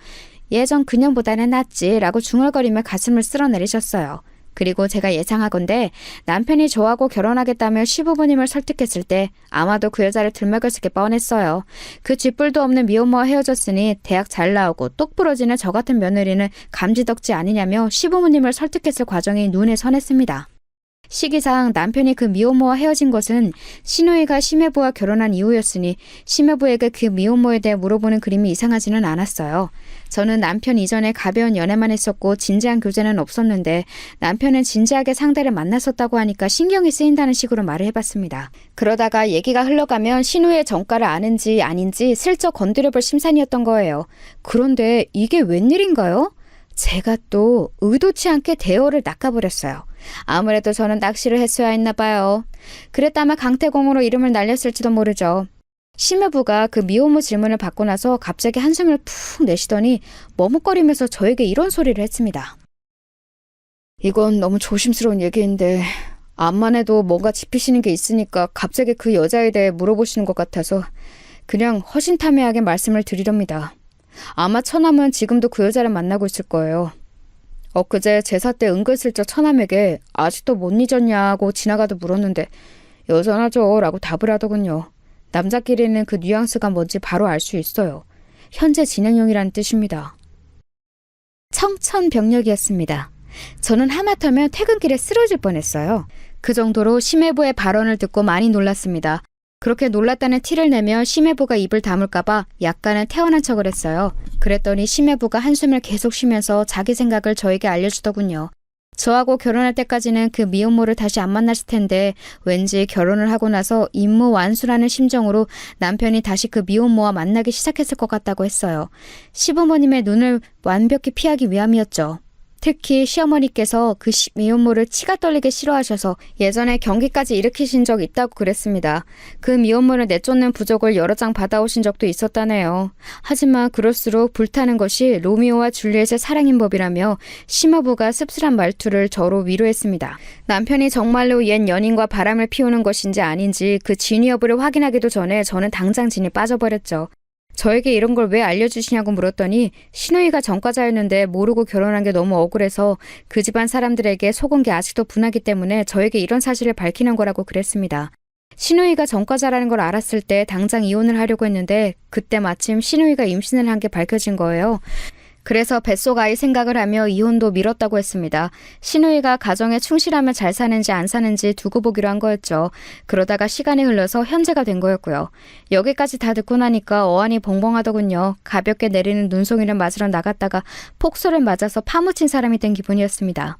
예전 그년보다는 낫지라고 중얼거리며 가슴을 쓸어내리셨어요. 그리고 제가 예상하건대 남편이 저하고 결혼하겠다며 시부모님을 설득했을 때 아마도 그 여자를 들먹였을 게 뻔했어요. 그 쥐뿔도 없는 미혼모와 헤어졌으니 대학 잘 나오고 똑 부러지는 저 같은 며느리는 감지덕지 아니냐며 시부모님을 설득했을 과정이 눈에 선했습니다. 시기상 남편이 그 미혼모와 헤어진 것은 신우이가 심해부와 결혼한 이후였으니 심해부에게 그 미혼모에 대해 물어보는 그림이 이상하지는 않았어요. 저는 남편 이전에 가벼운 연애만 했었고 진지한 교제는 없었는데 남편은 진지하게 상대를 만났었다고 하니까 신경이 쓰인다는 식으로 말을 해봤습니다. 그러다가 얘기가 흘러가면 신우의 정가를 아는지 아닌지 슬쩍 건드려볼 심산이었던 거예요. 그런데 이게 웬일인가요? 제가 또 의도치 않게 대어를 낚아버렸어요. 아무래도 저는 낚시를 했어야 했나 봐요. 그랬다면 강태공으로 이름을 날렸을지도 모르죠. 심해부가 그 미혼모 질문을 받고 나서 갑자기 한숨을 푹 내쉬더니 머뭇거리면서 저에게 이런 소리를 했습니다. 이건 너무 조심스러운 얘기인데 암만 해도 뭔가 짚히시는 게 있으니까 갑자기 그 여자에 대해 물어보시는 것 같아서 그냥 허심탄회하게 말씀을 드리렵니다. 아마 처남은 지금도 그 여자를 만나고 있을 거예요. 엊그제 제사 때 은근슬쩍 처남에게 아직도 못 잊었냐고 지나가다 물었는데 여전하죠 라고 답을 하더군요. 남자끼리는 그 뉘앙스가 뭔지 바로 알 수 있어요. 현재 진행형이라는 뜻입니다. 청천벽력이었습니다. 저는 하마터면 퇴근길에 쓰러질 뻔했어요. 그 정도로 심해부의 발언을 듣고 많이 놀랐습니다. 그렇게 놀랐다는 티를 내며 심해부가 입을 다물까봐 약간은 태어난 척을 했어요. 그랬더니 심해부가 한숨을 계속 쉬면서 자기 생각을 저에게 알려주더군요. 저하고 결혼할 때까지는 그 미혼모를 다시 안 만났을 텐데 왠지 결혼을 하고 나서 임무완수라는 심정으로 남편이 다시 그 미혼모와 만나기 시작했을 것 같다고 했어요. 시부모님의 눈을 완벽히 피하기 위함이었죠. 특히 시어머니께서 그 미혼모를 치가 떨리게 싫어하셔서 예전에 경기까지 일으키신 적 있다고 그랬습니다. 그 미혼모를 내쫓는 부적을 여러 장 받아오신 적도 있었다네요. 하지만 그럴수록 불타는 것이 로미오와 줄리엣의 사랑인 법이라며 심화부가 씁쓸한 말투를 저로 위로했습니다. 남편이 정말로 옛 연인과 바람을 피우는 것인지 아닌지 그 진위 여부를 확인하기도 전에 저는 당장 진이 빠져버렸죠. 저에게 이런 걸 왜 알려주시냐고 물었더니 신우이가 전과자였는데 모르고 결혼한 게 너무 억울해서 그 집안 사람들에게 속은 게 아직도 분하기 때문에 저에게 이런 사실을 밝히는 거라고 그랬습니다. 신우이가 전과자라는 걸 알았을 때 당장 이혼을 하려고 했는데 그때 마침 신우이가 임신을 한 게 밝혀진 거예요. 그래서 뱃속 아이 생각을 하며 이혼도 미뤘다고 했습니다. 신우이가 가정에 충실하면 잘 사는지 안 사는지 두고 보기로 한 거였죠. 그러다가 시간이 흘러서 현재가 된 거였고요. 여기까지 다 듣고 나니까 어안이 벙벙하더군요. 가볍게 내리는 눈송이를 맞으러 나갔다가 폭소를 맞아서 파묻힌 사람이 된 기분이었습니다.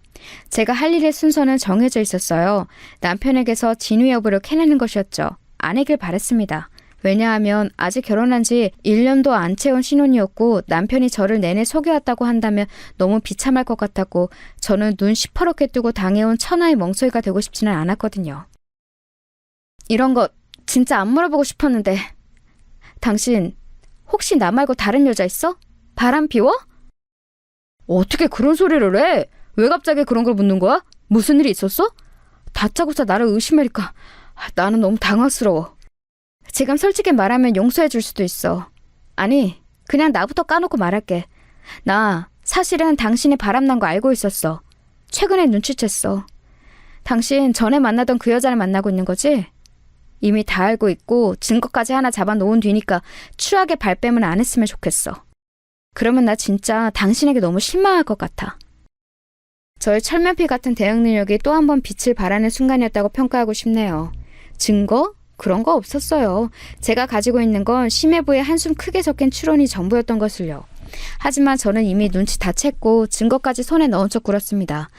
제가 할 일의 순서는 정해져 있었어요. 남편에게서 진위 여부를 캐내는 것이었죠. 아니길 바랬습니다. 왜냐하면 아직 결혼한 지 1년도 안 채운 신혼이었고 남편이 저를 내내 속여왔다고 한다면 너무 비참할 것 같았고 저는 눈 시퍼렇게 뜨고 당해온 천하의 멍청이가 되고 싶지는 않았거든요. 이런 거 진짜 안 물어보고 싶었는데 당신 혹시 나 말고 다른 여자 있어? 바람 피워? 어떻게 그런 소리를 해? 왜 갑자기 그런 걸 묻는 거야? 무슨 일이 있었어? 다짜고짜 나를 의심하니까 나는 너무 당황스러워. 지금 솔직히 말하면 용서해 줄 수도 있어. 아니, 그냥 나부터 까놓고 말할게. 나 사실은 당신이 바람난 거 알고 있었어. 최근에 눈치챘어. 당신 전에 만나던 그 여자를 만나고 있는 거지? 이미 다 알고 있고 증거까지 하나 잡아놓은 뒤니까 추하게 발뺌을 안 했으면 좋겠어. 그러면 나 진짜 당신에게 너무 실망할 것 같아. 저의 철면피 같은 대응 능력이 또 한 번 빛을 발하는 순간이었다고 평가하고 싶네요. 증거? 그런 거 없었어요. 제가 가지고 있는 건 심해부에 한숨 크게 섞인 추론이 전부였던 것을요. 하지만 저는 이미 눈치 다 챘고 증거까지 손에 넣은 척 굴었습니다.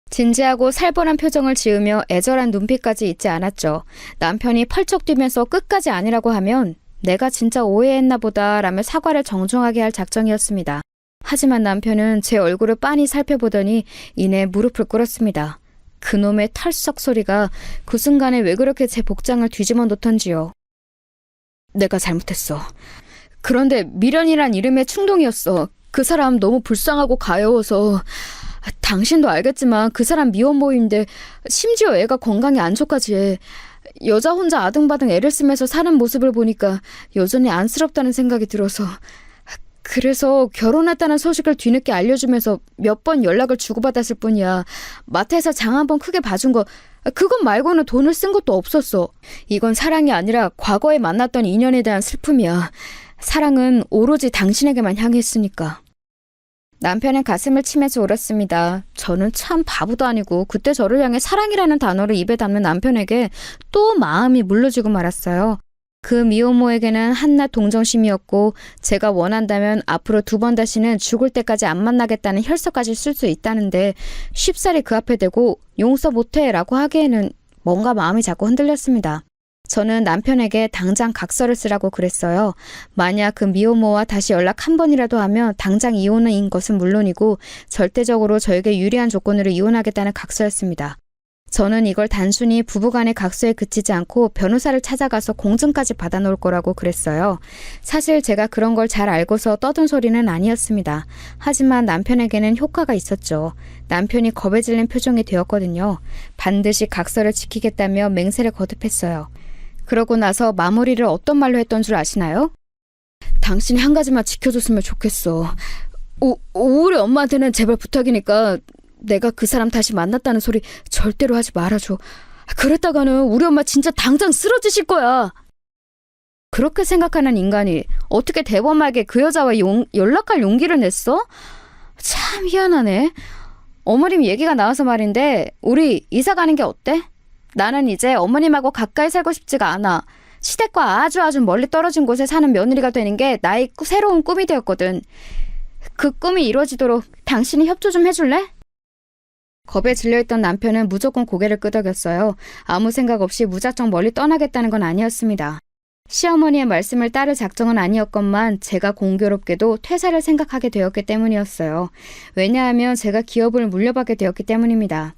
진지하고 살벌한 표정을 지으며 애절한 눈빛까지 잊지 않았죠. 남편이 펄쩍 뛰면서 끝까지 아니라고 하면 내가 진짜 오해했나 보다 라며 사과를 정중하게 할 작정이었습니다. 하지만 남편은 제 얼굴을 빤히 살펴보더니 이내 무릎을 꿇었습니다. 그놈의 털썩 소리가 그 순간에 왜 그렇게 제 복장을 뒤집어 놓던지요. 내가 잘못했어. 그런데 미련이란 이름의 충동이었어. 그 사람 너무 불쌍하고 가여워서. 당신도 알겠지만 그 사람 미혼모인데 심지어 애가 건강이 안 좋까지 해. 여자 혼자 아등바등 애를 쓰면서 사는 모습을 보니까 여전히 안쓰럽다는 생각이 들어서. 그래서 결혼했다는 소식을 뒤늦게 알려주면서 몇 번 연락을 주고받았을 뿐이야. 마트에서 장 한 번 크게 봐준 거 그것 말고는 돈을 쓴 것도 없었어. 이건 사랑이 아니라 과거에 만났던 인연에 대한 슬픔이야. 사랑은 오로지 당신에게만 향했으니까. 남편은 가슴을 치면서 울었습니다. 저는 참 바보도 아니고 그때 저를 향해 사랑이라는 단어를 입에 담는 남편에게 또 마음이 물러지고 말았어요. 그 미혼모에게는 한낱 동정심이었고 제가 원한다면 앞으로 2번 다시는 죽을 때까지 안 만나겠다는 혈서까지 쓸 수 있다는데 쉽사리 그 앞에 대고 용서 못해 라고 하기에는 뭔가 마음이 자꾸 흔들렸습니다. 저는 남편에게 당장 각서를 쓰라고 그랬어요. 만약 그 미혼모와 다시 연락 한 번이라도 하면 당장 이혼인 것은 물론이고 절대적으로 저에게 유리한 조건으로 이혼하겠다는 각서였습니다. 저는 이걸 단순히 부부간의 각서에 그치지 않고 변호사를 찾아가서 공증까지 받아놓을 거라고 그랬어요. 사실 제가 그런 걸 잘 알고서 떠든 소리는 아니었습니다. 하지만 남편에게는 효과가 있었죠. 남편이 겁에 질린 표정이 되었거든요. 반드시 각서를 지키겠다며 맹세를 거듭했어요. 그러고 나서 마무리를 어떤 말로 했던 줄 아시나요? 당신이 한 가지만 지켜줬으면 좋겠어. 우리 엄마한테는 제발 부탁이니까 내가 그 사람 다시 만났다는 소리 절대로 하지 말아줘. 그랬다가는 우리 엄마 진짜 당장 쓰러지실 거야. 그렇게 생각하는 인간이 어떻게 대범하게 그 여자와 연락할 용기를 냈어? 참 희한하네. 어머님 얘기가 나와서 말인데 우리 이사 가는 게 어때? 나는 이제 어머님하고 가까이 살고 싶지가 않아. 시댁과 아주 멀리 떨어진 곳에 사는 며느리가 되는 게 나의 새로운 꿈이 되었거든. 그 꿈이 이루어지도록 당신이 협조 좀 해줄래? 겁에 질려있던 남편은 무조건 고개를 끄덕였어요. 아무 생각 없이 무작정 멀리 떠나겠다는 건 아니었습니다. 시어머니의 말씀을 따를 작정은 아니었건만 제가 공교롭게도 퇴사를 생각하게 되었기 때문이었어요. 왜냐하면 제가 기업을 물려받게 되었기 때문입니다.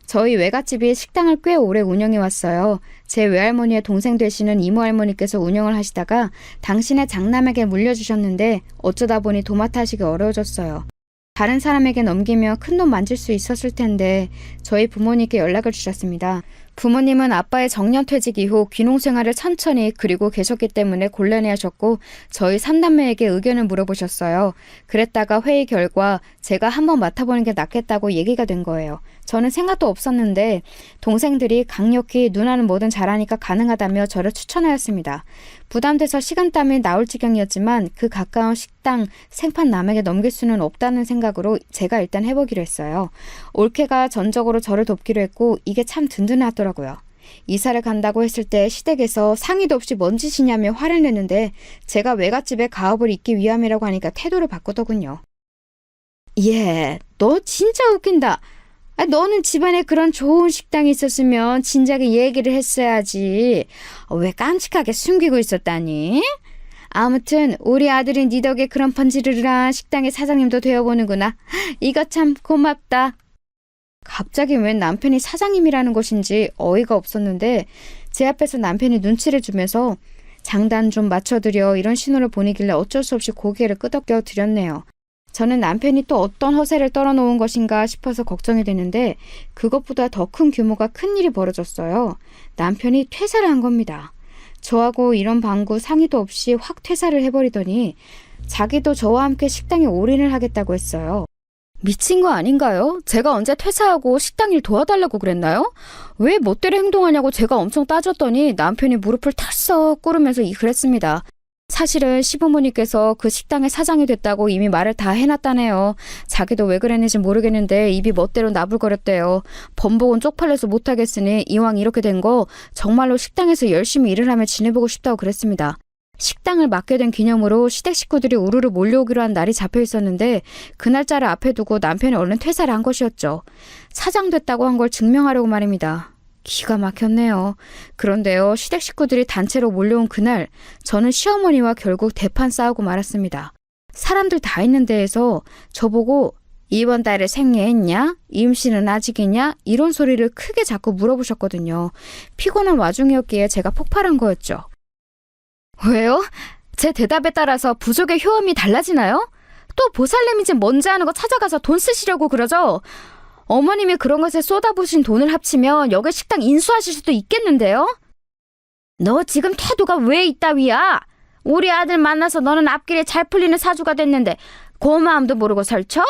저희 외갓집이 식당을 꽤 오래 운영해왔어요. 제 외할머니의 동생 되시는 이모할머니께서 운영을 하시다가 당신의 장남에게 물려주셨는데 어쩌다 보니 도맡아 하시기 어려워졌어요. 다른 사람에게 넘기며 큰돈 만질 수 있었을 텐데 저희 부모님께 연락을 주셨습니다. 부모님은 아빠의 정년퇴직 이후 귀농 생활을 천천히 그리고 계셨기 때문에 곤란해하셨고 저희 3남매에게 의견을 물어보셨어요. 그랬다가 회의 결과 제가 한번 맡아보는 게 낫겠다고 얘기가 된 거예요. 저는 생각도 없었는데 동생들이 강력히 누나는 뭐든 잘하니까 가능하다며 저를 추천하였습니다. 부담돼서 식은땀이 나올 지경이었지만 그 가까운 식당 생판 남에게 넘길 수는 없다는 생각으로 제가 일단 해보기로 했어요. 올케가 전적으로 저를 돕기로 했고 이게 참 든든하더라고요. 이사를 간다고 했을 때 시댁에서 상의도 없이 뭔 짓이냐며 화를 내는데 제가 외갓집에 가업을 잇기 위함이라고 하니까 태도를 바꾸더군요. 예, 너 진짜 웃긴다. 너는 집안에 그런 좋은 식당이 있었으면 진작에 얘기를 했어야지. 왜 깜찍하게 숨기고 있었다니? 아무튼 우리 아들이 네 덕에 그런 번지르르한 식당의 사장님도 되어보는구나. 이거 참 고맙다. 갑자기 웬 남편이 사장님이라는 것인지 어이가 없었는데 제 앞에서 남편이 눈치를 주면서 장단 좀 맞춰드려 이런 신호를 보내길래 어쩔 수 없이 고개를 끄덕여 드렸네요. 저는 남편이 또 어떤 허세를 떨어놓은 것인가 싶어서 걱정이 되는데 그것보다 더 큰 규모가 큰일이 벌어졌어요. 남편이 퇴사를 한 겁니다. 저하고 이런 방구 상의도 없이 확 퇴사를 해버리더니 자기도 저와 함께 식당에 올인을 하겠다고 했어요. 미친 거 아닌가요? 제가 언제 퇴사하고 식당 일 도와달라고 그랬나요? 왜 멋대로 행동하냐고 제가 엄청 따졌더니 남편이 무릎을 털썩 꿇으면서 그랬습니다. 사실은 시부모님께서 그 식당의 사장이 됐다고 이미 말을 다 해놨다네요. 자기도 왜 그랬는지 모르겠는데 입이 멋대로 나불거렸대요. 번복은 쪽팔려서 못하겠으니 이왕 이렇게 된 거 정말로 식당에서 열심히 일을 하며 지내보고 싶다고 그랬습니다. 식당을 맡게 된 기념으로 시댁 식구들이 우르르 몰려오기로 한 날이 잡혀 있었는데 그 날짜를 앞에 두고 남편이 얼른 퇴사를 한 것이었죠. 사장 됐다고 한 걸 증명하려고 말입니다. 기가 막혔네요. 그런데요, 시댁 식구들이 단체로 몰려온 그날 저는 시어머니와 결국 대판 싸우고 말았습니다. 사람들 다 있는 데에서 저보고 이번 달에 생리했냐? 임신은 아직이냐? 이런 소리를 크게 자꾸 물어보셨거든요. 피곤한 와중이었기에 제가 폭발한 거였죠. 왜요? 제 대답에 따라서 부족의 효험이 달라지나요? 또 보살님인지 뭔지 아는 거 찾아가서 돈 쓰시려고 그러죠? 어머님이 그런 것에 쏟아부으신 돈을 합치면 여기 식당 인수하실 수도 있겠는데요? 너 지금 태도가 왜 이따위야? 우리 아들 만나서 너는 앞길에 잘 풀리는 사주가 됐는데 고마움도 모르고 설쳐?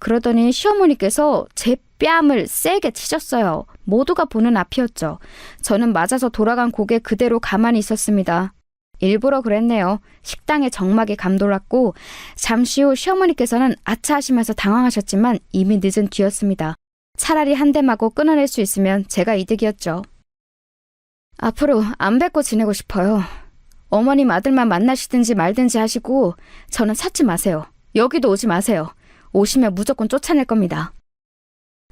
그러더니 시어머니께서 제 뺨을 세게 치셨어요. 모두가 보는 앞이었죠. 저는 맞아서 돌아간 고개 그대로 가만히 있었습니다. 일부러 그랬네요. 식당에 정막이 감돌았고 잠시 후 시어머니께서는 아차 하시면서 당황하셨지만 이미 늦은 뒤였습니다. 차라리 한 대 맞고 끊어낼 수 있으면 제가 이득이었죠. 앞으로 안 뵙고 지내고 싶어요. 어머님 아들만 만나시든지 말든지 하시고 저는 찾지 마세요. 여기도 오지 마세요. 오시면 무조건 쫓아낼 겁니다.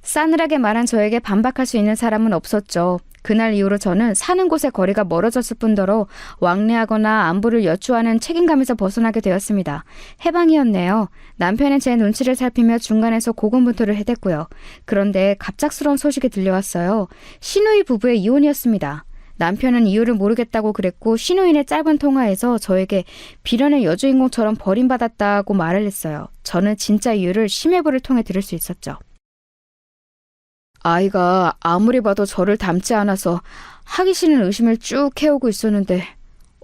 싸늘하게 말한 저에게 반박할 수 있는 사람은 없었죠. 그날 이후로 저는 사는 곳의 거리가 멀어졌을 뿐더러 왕래하거나 안부를 여쭈하는 책임감에서 벗어나게 되었습니다. 해방이었네요. 남편은 제 눈치를 살피며 중간에서 고군분투를 해댔고요. 그런데 갑작스러운 소식이 들려왔어요. 시누이 부부의 이혼이었습니다. 남편은 이유를 모르겠다고 그랬고 시누이의 짧은 통화에서 저에게 비련의 여주인공처럼 버림받았다고 말을 했어요. 저는 진짜 이유를 심해부를 통해 들을 수 있었죠. 아이가 아무리 봐도 저를 닮지 않아서 하기 싫은 의심을 쭉 해오고 있었는데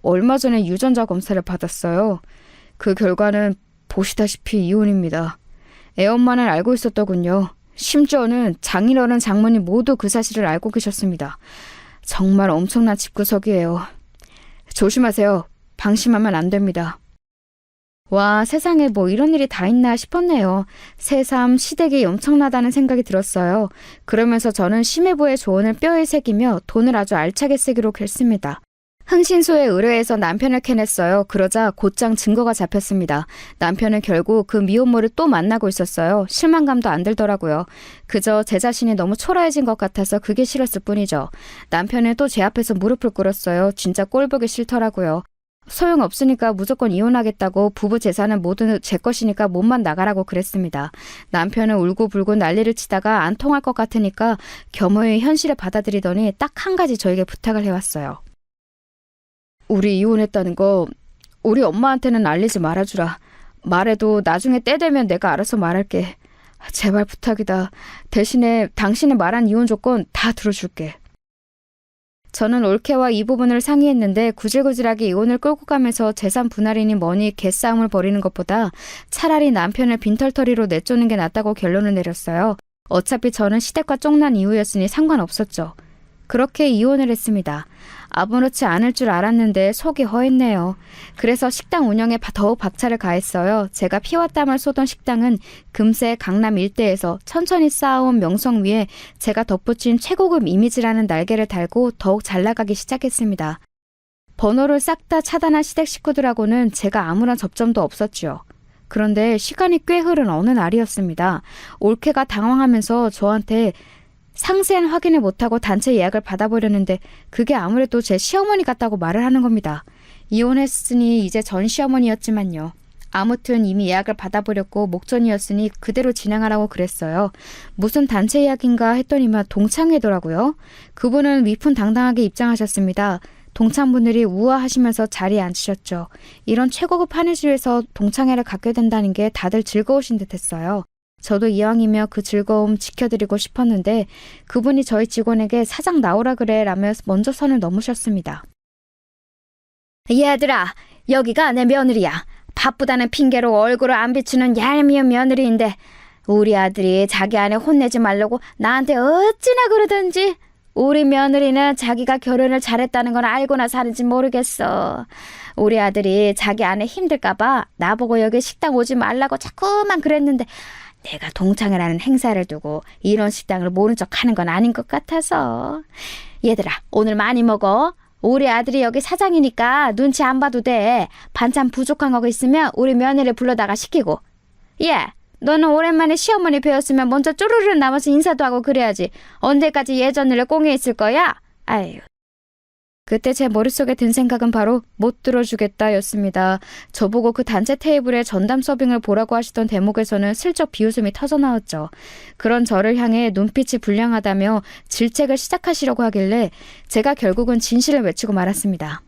얼마 전에 유전자 검사를 받았어요. 그 결과는 보시다시피 이혼입니다. 애엄마는 알고 있었더군요. 심지어는 장인어른 장모님 모두 그 사실을 알고 계셨습니다. 정말 엄청난 집구석이에요. 조심하세요. 방심하면 안 됩니다. 와, 세상에 뭐 이런 일이 다 있나 싶었네요. 새삼 시댁이 엄청나다는 생각이 들었어요. 그러면서 저는 심해부의 조언을 뼈에 새기며 돈을 아주 알차게 쓰기로 결심했습니다. 흥신소에 의뢰해서 남편을 캐냈어요. 그러자 곧장 증거가 잡혔습니다. 남편은 결국 그 미혼모를 또 만나고 있었어요. 실망감도 안 들더라고요. 그저 제 자신이 너무 초라해진 것 같아서 그게 싫었을 뿐이죠. 남편은 또 제 앞에서 무릎을 꿇었어요. 진짜 꼴보기 싫더라고요. 소용없으니까 무조건 이혼하겠다고 부부 재산은 모두 제 것이니까 몸만 나가라고 그랬습니다. 남편은 울고불고 난리를 치다가 안 통할 것 같으니까 겸허히 현실을 받아들이더니 딱 한 가지 저에게 부탁을 해왔어요. 우리 이혼했다는 거 우리 엄마한테는 알리지 말아주라. 말해도 나중에 때 되면 내가 알아서 말할게. 제발 부탁이다. 대신에 당신이 말한 이혼 조건 다 들어줄게. 저는 올케와 이 부분을 상의했는데 구질구질하게 이혼을 끌고 가면서 재산 분할이니 뭐니 개싸움을 벌이는 것보다 차라리 남편을 빈털터리로 내쫓는 게 낫다고 결론을 내렸어요. 어차피 저는 시댁과 쫑난 이후였으니 상관없었죠. 그렇게 이혼을 했습니다. 아무렇지 않을 줄 알았는데 속이 허했네요. 그래서 식당 운영에 더욱 박차를 가했어요. 제가 피와 땀을 쏟은 식당은 금세 강남 일대에서 천천히 쌓아온 명성 위에 제가 덧붙인 최고급 이미지라는 날개를 달고 더욱 잘 나가기 시작했습니다. 번호를 싹 다 차단한 시댁 식구들하고는 제가 아무런 접점도 없었지요. 그런데 시간이 꽤 흐른 어느 날이었습니다. 올케가 당황하면서 저한테 상세한 확인을 못하고 단체 예약을 받아보려는데 그게 아무래도 제 시어머니 같다고 말을 하는 겁니다. 이혼했으니 이제 전 시어머니였지만요. 아무튼 이미 예약을 받아버렸고 목전이었으니 그대로 진행하라고 그랬어요. 무슨 단체 예약인가 했더니만 동창회더라고요. 그분은 위풍당당하게 입장하셨습니다. 동창분들이 우아하시면서 자리에 앉으셨죠. 이런 최고급 한의실에서 동창회를 갖게 된다는 게 다들 즐거우신 듯했어요. 저도 이왕이면 그 즐거움 지켜드리고 싶었는데 그분이 저희 직원에게 사장 나오라 그래 라며 먼저 선을 넘으셨습니다. 얘들아, 여기가 내 며느리야. 바쁘다는 핑계로 얼굴을 안 비추는 얄미운 며느리인데 우리 아들이 자기 아내 혼내지 말라고 나한테 어찌나 그러던지. 우리 며느리는 자기가 결혼을 잘했다는 건 알고나 사는지 모르겠어. 우리 아들이 자기 아내 힘들까봐 나보고 여기 식당 오지 말라고 자꾸만 그랬는데 내가 동창회라는 행사를 두고 이런 식당을 모른 척 하는 건 아닌 것 같아서. 얘들아, 오늘 많이 먹어. 우리 아들이 여기 사장이니까 눈치 안 봐도 돼. 반찬 부족한 거 있으면 우리 며느리 불러다가 시키고. 야, 너는 오랜만에 시어머니 뵈었으면 먼저 쪼르르 나와서 인사도 하고 그래야지. 언제까지 예전을 꽁에 있을 거야? 아유. 그때 제 머릿속에 든 생각은 바로 못 들어주겠다 였습니다. 저보고 그 단체 테이블에 전담 서빙을 보라고 하시던 대목에서는 슬쩍 비웃음이 터져나왔죠. 그런 저를 향해 눈빛이 불량하다며 질책을 시작하시려고 하길래 제가 결국은 진실을 외치고 말았습니다.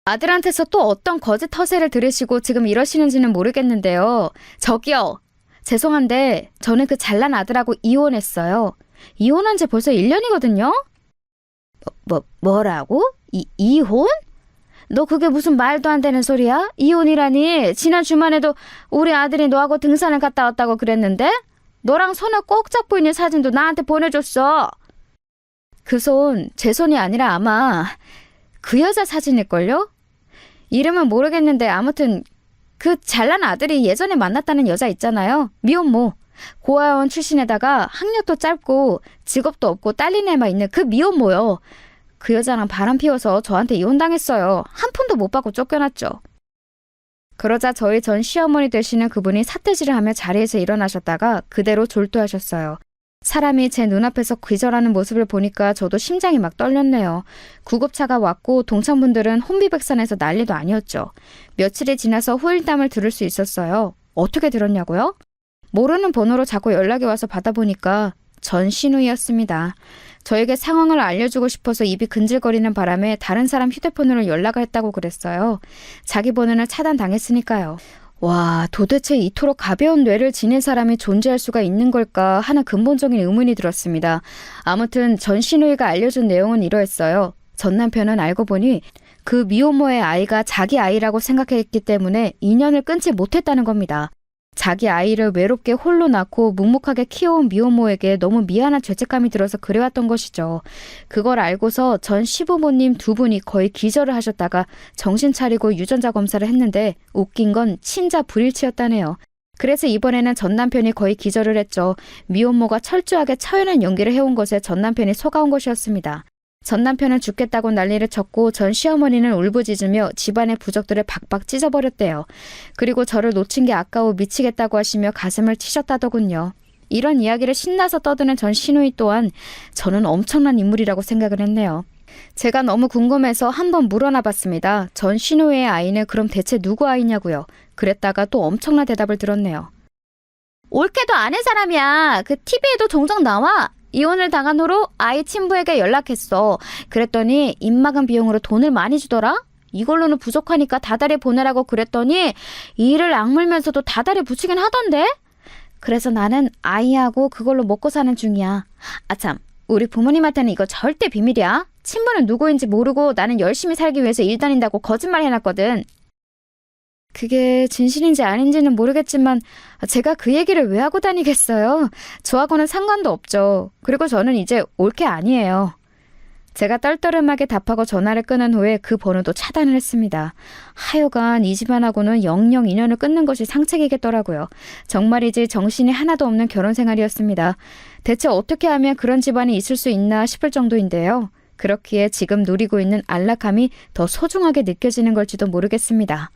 아들한테서 또 어떤 거짓 허세를 들으시고 지금 이러시는지는 모르겠는데요. 저기요. 죄송한데 저는 그 잘난 아들하고 이혼했어요. 이혼한 지 벌써 1년이거든요. 뭐라고? 이혼? 너 그게 무슨 말도 안 되는 소리야? 이혼이라니. 지난 주말에도 우리 아들이 너하고 등산을 갔다 왔다고 그랬는데? 너랑 손을 꼭 잡고 있는 사진도 나한테 보내줬어. 그 손, 제 손이 아니라 아마 그 여자 사진일걸요? 이름은 모르겠는데 아무튼 그 잘난 아들이 예전에 만났다는 여자 있잖아요. 미혼모. 고아원 출신에다가 학력도 짧고 직업도 없고 딸린 애만 있는 그 미혼모요. 그 여자랑 바람 피워서 저한테 이혼당했어요. 한 푼도 못 받고 쫓겨났죠. 그러자 저희 전 시어머니 되시는 그분이 삿대질을 하며 자리에서 일어나셨다가 그대로 졸도하셨어요. 사람이 제 눈앞에서 기절하는 모습을 보니까 저도 심장이 막 떨렸네요. 구급차가 왔고 동창분들은 혼비백산해서 난리도 아니었죠. 며칠이 지나서 후일담을 들을 수 있었어요. 어떻게 들었냐고요? 모르는 번호로 자꾸 연락이 와서 받아보니까 전 신우이였습니다. 저에게 상황을 알려주고 싶어서 입이 근질거리는 바람에 다른 사람 휴대폰으로 연락을 했다고 그랬어요. 자기 번호는 차단당했으니까요. 와, 도대체 이토록 가벼운 뇌를 지닌 사람이 존재할 수가 있는 걸까 하는 근본적인 의문이 들었습니다. 아무튼 전 신우이가 알려준 내용은 이러했어요. 전 남편은 알고 보니 그 미혼모의 아이가 자기 아이라고 생각했기 때문에 인연을 끊지 못했다는 겁니다. 자기 아이를 외롭게 홀로 낳고 묵묵하게 키워온 미혼모에게 너무 미안한 죄책감이 들어서 그래왔던 것이죠. 그걸 알고서 전 시부모님 두 분이 거의 기절을 하셨다가 정신 차리고 유전자 검사를 했는데 웃긴 건 친자 불일치였다네요. 그래서 이번에는 전 남편이 거의 기절을 했죠. 미혼모가 철저하게 처연한 연기를 해온 것에 전 남편이 속아온 것이었습니다. 전 남편은 죽겠다고 난리를 쳤고 전 시어머니는 울부짖으며 집안의 부적들을 박박 찢어버렸대요. 그리고 저를 놓친 게 아까워 미치겠다고 하시며 가슴을 치셨다더군요. 이런 이야기를 신나서 떠드는 전 시누이 또한 저는 엄청난 인물이라고 생각을 했네요. 제가 너무 궁금해서 한번 물어나 봤습니다. 전 시누이의 아이는 그럼 대체 누구 아이냐고요. 그랬다가 또 엄청난 대답을 들었네요. 올케도 아는 사람이야. 그 TV에도 종종 나와. 이혼을 당한 후로 아이 친부에게 연락했어. 그랬더니 입막음 비용으로 돈을 많이 주더라. 이걸로는 부족하니까 다달이 보내라고 그랬더니 이를 악물면서도 다달이 붙이긴 하던데. 그래서 나는 아이하고 그걸로 먹고 사는 중이야. 아참, 우리 부모님한테는 이거 절대 비밀이야. 친부는 누구인지 모르고 나는 열심히 살기 위해서 일 다닌다고 거짓말 해놨거든. 그게 진실인지 아닌지는 모르겠지만 제가 그 얘기를 왜 하고 다니겠어요? 저하고는 상관도 없죠. 그리고 저는 이제 올케 아니에요. 제가 떨떠름하게 답하고 전화를 끊은 후에 그 번호도 차단을 했습니다. 하여간 이 집안하고는 영영 인연을 끊는 것이 상책이겠더라고요. 정말이지 정신이 하나도 없는 결혼 생활이었습니다. 대체 어떻게 하면 그런 집안이 있을 수 있나 싶을 정도인데요. 그렇기에 지금 누리고 있는 안락함이 더 소중하게 느껴지는 걸지도 모르겠습니다.